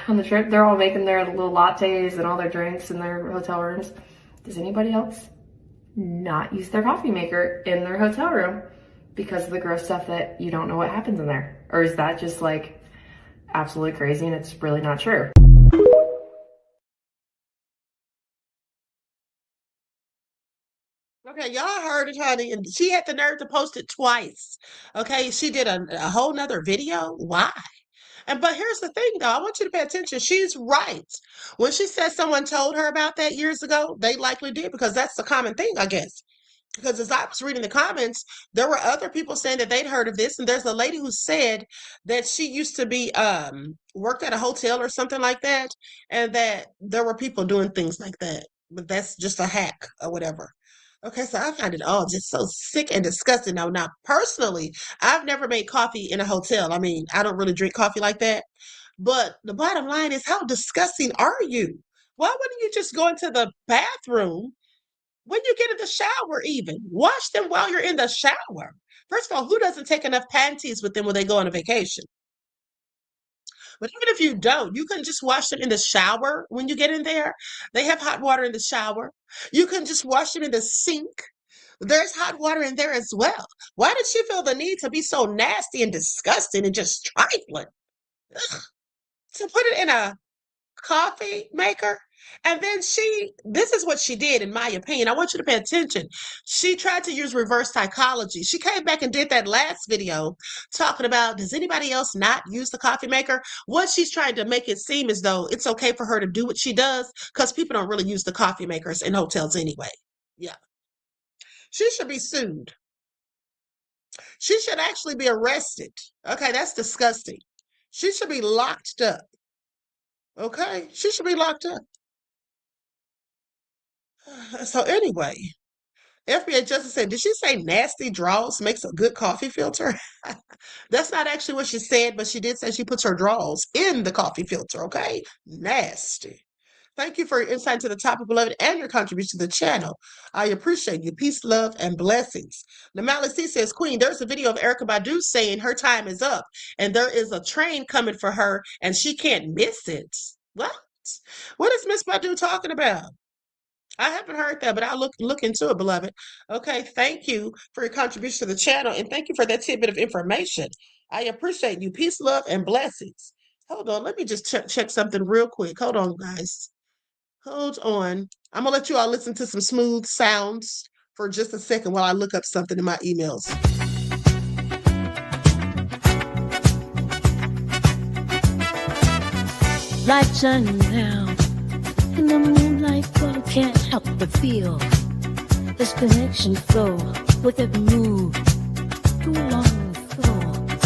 on the trip. They're all making their little lattes and all their drinks in their hotel rooms. Does anybody else not use their coffee maker in their hotel room because of the gross stuff that you don't know what happens in there? Or is that just like absolutely crazy and it's really not true? Okay, y'all heard it, honey. And she had the nerve to post it twice. Okay, she did a whole nother video. Why? But here's the thing, though. I want you to pay attention. She's right. When she said someone told her about that years ago, they likely did, because that's the common thing, I guess. Because as I was reading the comments, there were other people saying that they'd heard of this. And there's a lady who said that she used to be worked at a hotel or something like that, and that there were people doing things like that. But that's just a hack or whatever. Okay, so I find it all just so sick and disgusting. Now, personally, I've never made coffee in a hotel. I mean, I don't really drink coffee like that. But the bottom line is, how disgusting are you? Why wouldn't you just go into the bathroom when you get in the shower even? Wash them while you're in the shower. First of all, who doesn't take enough panties with them when they go on a vacation? But even if you don't, you can just wash them in the shower when you get in there. They have hot water in the shower. You can just wash them in the sink. There's hot water in there as well. Why did she feel the need to be so nasty and disgusting and just trifling? Ugh. To put it in a coffee maker. And then this is what she did, in my opinion. I want you to pay attention. She tried to use reverse psychology. She came back and did that last video talking about, does anybody else not use the coffee maker? What she's trying to make it seem as though it's okay for her to do what she does, because people don't really use the coffee makers in hotels anyway. Yeah. She should be sued. She should actually be arrested. Okay, that's disgusting. She should be locked up. Okay, she should be locked up. So anyway, FBI justice said, did she say nasty draws makes a good coffee filter? That's not actually what she said, but she did say she puts her draws in the coffee filter, okay? Nasty. Thank you for your insight to the topic, beloved, and your contribution to the channel. I appreciate you. Peace, love, and blessings. Namali C says, Queen, there's a video of Erykah Badu saying her time is up, and there is a train coming for her, and she can't miss it. What? What is Miss Badu talking about? I haven't heard that, but I'll look into it, beloved. Okay, thank you for your contribution to the channel, and thank you for that tidbit of information. I appreciate you. Peace, love, and blessings. Hold on, let me just check something real quick. Hold on, guys. Hold on. I'm gonna let you all listen to some smooth sounds for just a second while I look up something in my emails. Lights shining down in the moonlight, but I can't help but feel this connection flow with every move. Go along the floor,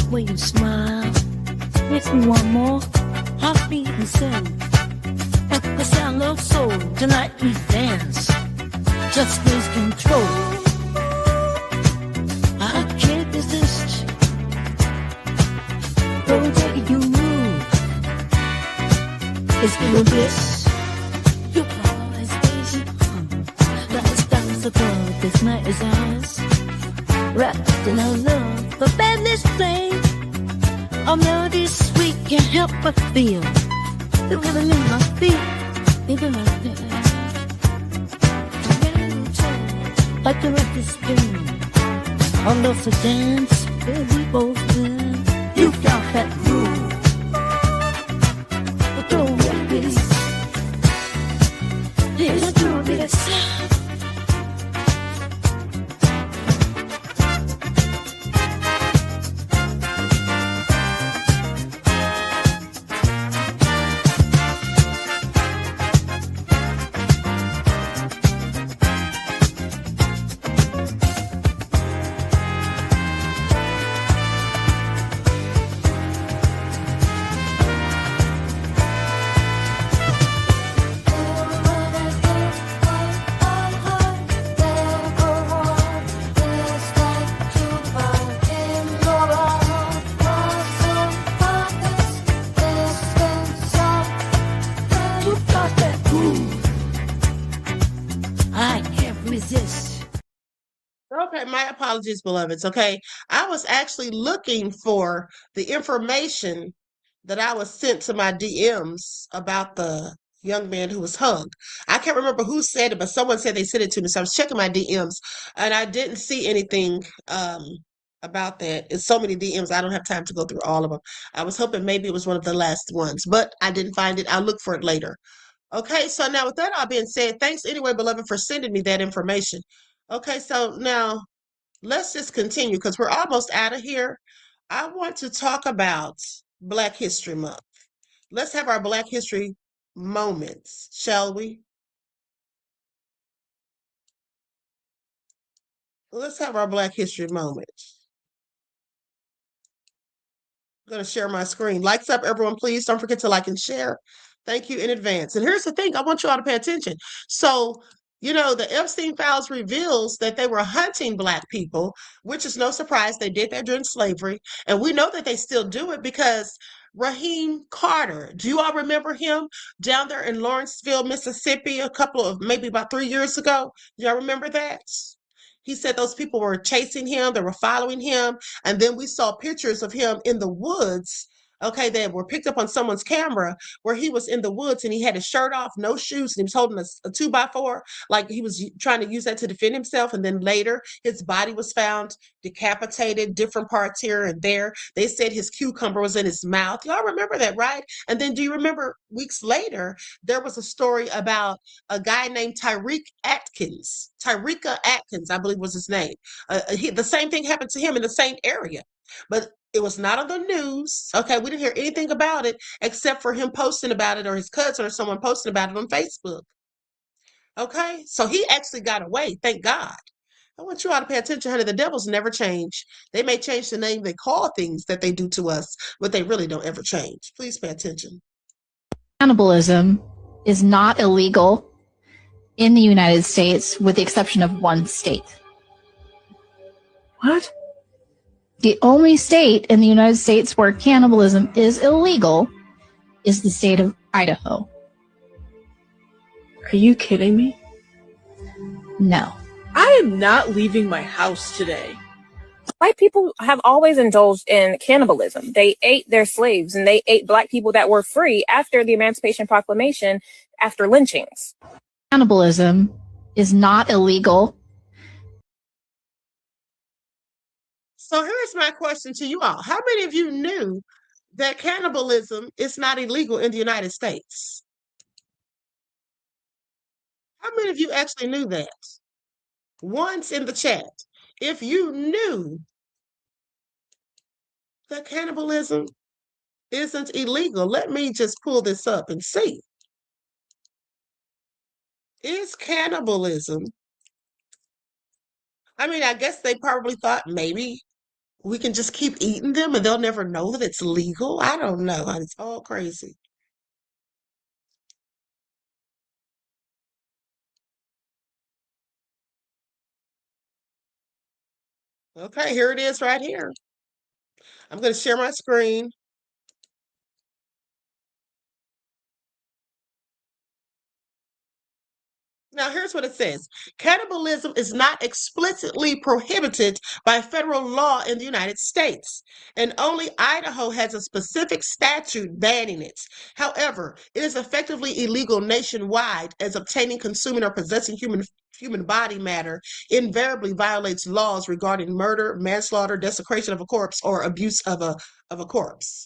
where you smile, makes me want more. Heartbeat and sing at the sound of soul. Tonight we dance, just lose control. I can't resist the way you move. It's doing this. Your power is crazy. The stars above, this night is ours. Wrapped in our love, the band is playing. Our melody sweet, can't help but feel the rhythm in my feet, even like that. Like the earth is spinning, all of the dance, where we both win. You got that groove. Let's do this. Okay, my apologies, beloveds. Okay, I was actually looking for the information that I was sent to my DMs about the young man who was hung. I can't remember who said it, but someone said they sent it to me. So I was checking my DMs and I didn't see anything about that. It's so many DMs, I don't have time to go through all of them. I was hoping maybe it was one of the last ones, but I didn't find it. I'll look for it later. Okay, so now with that all being said, thanks anyway, beloved, for sending me that information. Okay, so now let's just continue because we're almost out of here. I want to talk about Black History Month. Let's have our Black History moments, shall we? Let's have our Black History moments. I'm going to share my screen. Likes up, everyone, please. Don't forget to like and share. Thank you in advance. And here's the thing. I want you all to pay attention. So, you know, the Epstein files reveals that they were hunting Black people, which is no surprise. They did that during slavery. And we know that they still do it because Raheem Carter, do you all remember him down there in Lawrenceville, Mississippi, maybe about 3 years ago? Do y'all remember that? He said those people were chasing him, they were following him, and then we saw pictures of him in the woods, okay, that were picked up on someone's camera where he was in the woods and he had his shirt off, no shoes, and he was holding a 2x4, like he was trying to use that to defend himself. And then later, his body was found decapitated, different parts here and there. They said his cucumber was in his mouth. Y'all remember that, right? And then do you remember weeks later, there was a story about a guy named Tyreeka Atkins, I believe was his name. The same thing happened to him in the same area, but it was not on the news. Okay, we didn't hear anything about it except for him posting about it or his cousin or someone posting about it on Facebook. Okay, so he actually got away, thank God. I want you all to pay attention, honey. The devils never change. They may change the name they call things that they do to us, but they really don't ever change. Please pay attention. Cannibalism is not illegal in the United States with the exception of one state. What? The only state in the United States where cannibalism is illegal is the state of Idaho. Are you kidding me? No. I am not leaving my house today. White people have always indulged in cannibalism. They ate their slaves and they ate Black people that were free after the Emancipation Proclamation, after lynchings. Cannibalism is not illegal. So here's my question to you all. How many of you knew that cannibalism is not illegal in the United States? How many of you actually knew that? Once in the chat. If you knew that cannibalism isn't illegal, let me just pull this up and see. Is cannibalism, I mean, I guess they probably thought maybe we can just keep eating them and they'll never know that it's legal. I don't know. It's all crazy. Okay, here it is right here. I'm going to share my screen. Now, here's what it says. Cannibalism is not explicitly prohibited by federal law in the United States, and only Idaho has a specific statute banning it. However, it is effectively illegal nationwide, as obtaining, consuming, or possessing human body matter invariably violates laws regarding murder, manslaughter, desecration of a corpse, or abuse of a corpse.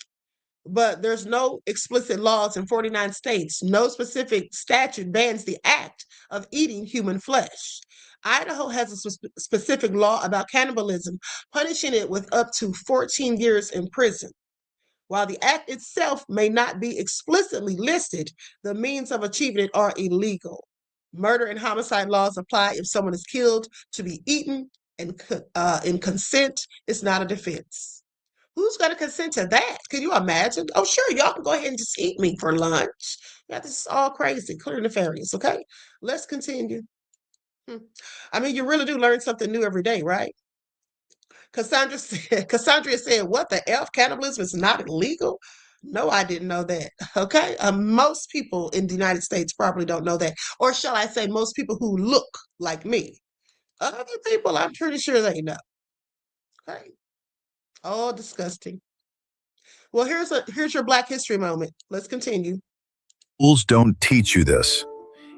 But there's no explicit laws in 49 states. No specific statute bans the act of eating human flesh. Idaho has a specific law about cannibalism, punishing it with up to 14 years in prison. While the act itself may not be explicitly listed, the means of achieving it are illegal. Murder and homicide laws apply if someone is killed to be eaten, and in consent is not a defense. Who's going to consent to that? Can you imagine? Oh, sure, y'all can go ahead and just eat me for lunch. Yeah, this is all crazy, clear and nefarious, okay? Let's continue. I mean, you really do learn something new every day, right? Cassandra said, what the F? Cannibalism is not illegal? No, I didn't know that, okay? Most people in the United States probably don't know that. Or shall I say, most people who look like me. Other people, I'm pretty sure they know, okay? Oh, disgusting. Well, here's your Black History moment. Let's continue. Schools don't teach you this.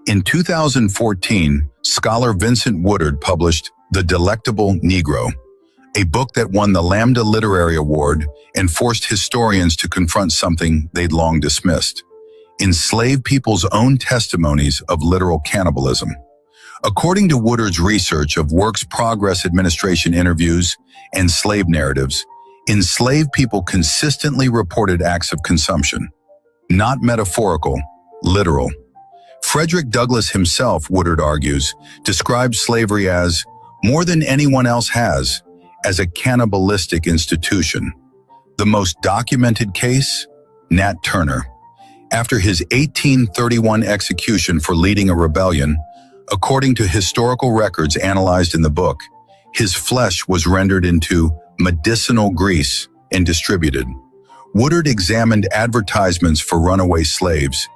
In 2014, scholar Vincent Woodard published The Delectable Negro, a book that won the Lambda Literary Award and forced historians to confront something they'd long dismissed: enslaved people's own testimonies of literal cannibalism. According to Woodard's research of Works Progress Administration interviews and slave narratives, enslaved people consistently reported acts of consumption. Not metaphorical, literal. Frederick Douglass himself, Woodard argues, describes slavery as, more than anyone else has, as a cannibalistic institution. The most documented case? Nat Turner. After his 1831 execution for leading a rebellion, according to historical records analyzed in the book, his flesh was rendered into medicinal grease and distributed. Woodard examined advertisements for runaway slaves,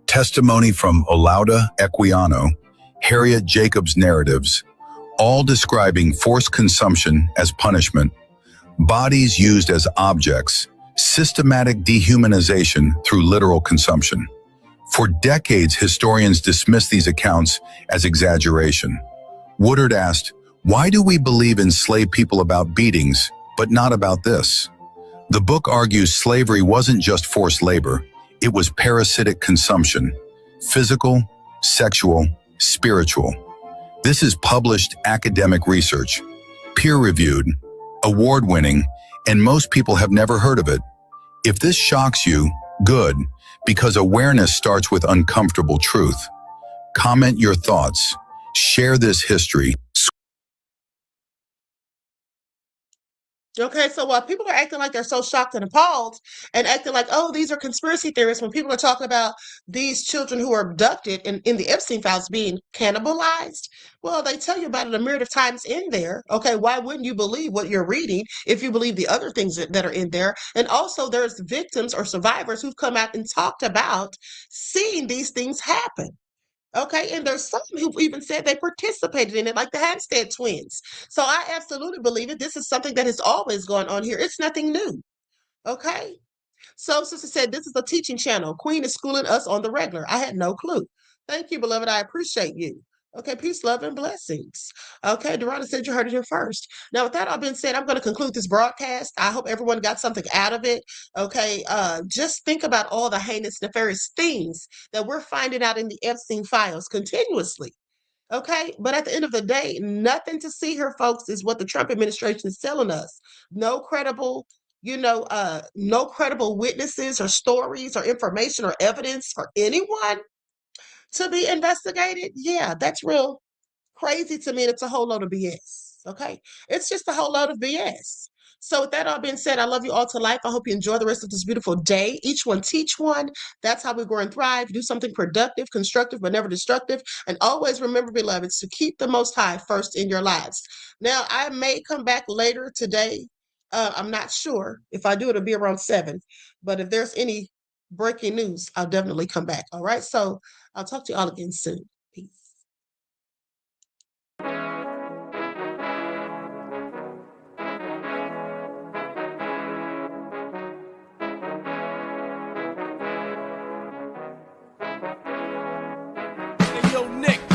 testimony from Olaudah Equiano, Harriet Jacobs' narratives, all describing forced consumption as punishment, bodies used as objects, systematic dehumanization through literal consumption. For decades, historians dismissed these accounts as exaggeration. Woodard asked, why do we believe enslaved people about beatings, but not about this? The book argues slavery wasn't just forced labor, it was parasitic consumption, physical, sexual, spiritual. This is published academic research, peer-reviewed, award-winning, and most people have never heard of it. If this shocks you, good, because awareness starts with uncomfortable truth. Comment your thoughts. Share this history. Okay, so while people are acting like they're so shocked and appalled and acting like, oh, these are conspiracy theorists, when people are talking about these children who are abducted in the Epstein files being cannibalized, well, they tell you about it a myriad of times in there. Okay, why wouldn't you believe what you're reading if you believe the other things that are in there? And also there's victims or survivors who've come out and talked about seeing these things happen. Okay, and there's some who even said they participated in it, like the Hampstead twins. So I absolutely believe it. This is something that has always gone on here. It's nothing new. Okay. So Sister said, this is a teaching channel. Queen is schooling us on the regular. I had no clue. Thank you, beloved. I appreciate you. Okay, peace, love, and blessings. Okay, Dorada said you heard it here first. Now, with that all being said, I'm going to conclude this broadcast. I hope everyone got something out of it. Okay, just think about all the heinous, nefarious things that we're finding out in the Epstein files continuously. Okay, but at the end of the day, nothing to see here, folks, is what the Trump administration is telling us. No credible, no credible witnesses or stories or information or evidence for anyone to be investigated. Yeah, that's real crazy to me. And it's a whole load of BS. Okay, it's just a whole load of BS. So with that all being said, I love you all to life. I hope you enjoy the rest of this beautiful day. Each one teach one. That's how we grow and thrive. Do something productive, constructive, but never destructive. And always remember, beloveds, to keep the Most High first in your lives. Now, I may come back later today. I'm not sure. If I do, it'll be around 7. But if there's any breaking news, I'll definitely come back. All right. So I'll talk to you all again soon. Peace.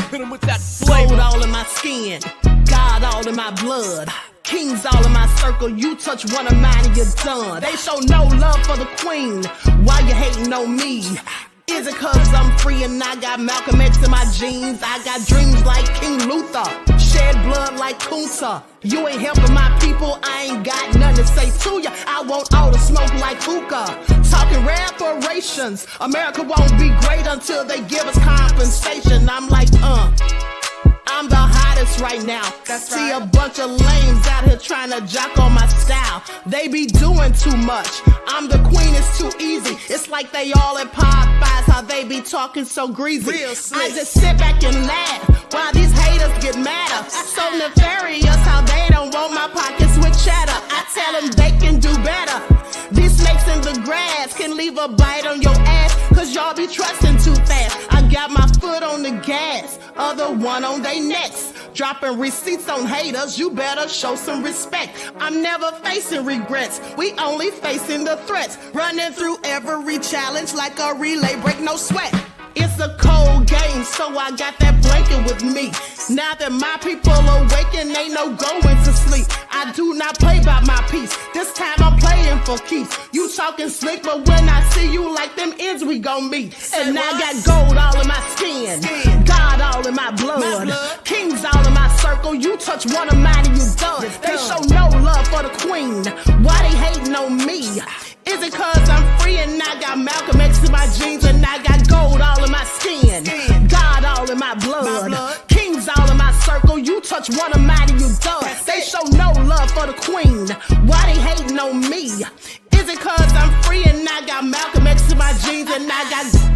Hit him with that gold all in my skin, God all in my blood, kings all in my circle. You touch one of mine and you're done. They show no love for the queen. Why you hating on me? Is it cause I'm free and I got Malcolm X in my jeans? I got dreams like King Luther, shed blood like Kunta. You ain't helping my people, I ain't got nothing to say to ya. I want all the smoke like hookah. Talking reparations, America won't be great until they give us compensation. I'm like, I'm the hottest right now. See a bunch of lames out here trying to jock on my style. They be doing too much. I'm the queen, it's too easy. It's like they all at Popeyes, how they be talking so greasy. I just sit back and laugh while these haters get madder. So nefarious how they don't want my pockets with cheddar. I tell them they can do better. These snakes in the grass can leave a bite on your ass, cause y'all be trusting too fast. I got my foot on on the gas, other one on they necks. Dropping receipts on haters, you better show some respect. I'm never facing regrets, we only facing the threats. Running through every challenge like a relay, break no sweat. It's a cold game, so I got that blanket with me. Now that my people awaken, ain't no going to sleep. I do not play by my piece, this time I'm playing for keeps. You talking slick, but when I see you like them ends, we gon' meet. And I got gold all in my skin, God all in my blood, kings all in my circle. You touch one of mine and you done. They show no love for the queen, why they hating on me? Is it cause I'm free and I got Malcolm X in my jeans and I got gold all in my skin, God all in my blood, kings all in my circle. You touch one of mine and you done. They show no love for the queen, why they hating on me? Is it cause I'm free and I got Malcolm X in my jeans and I got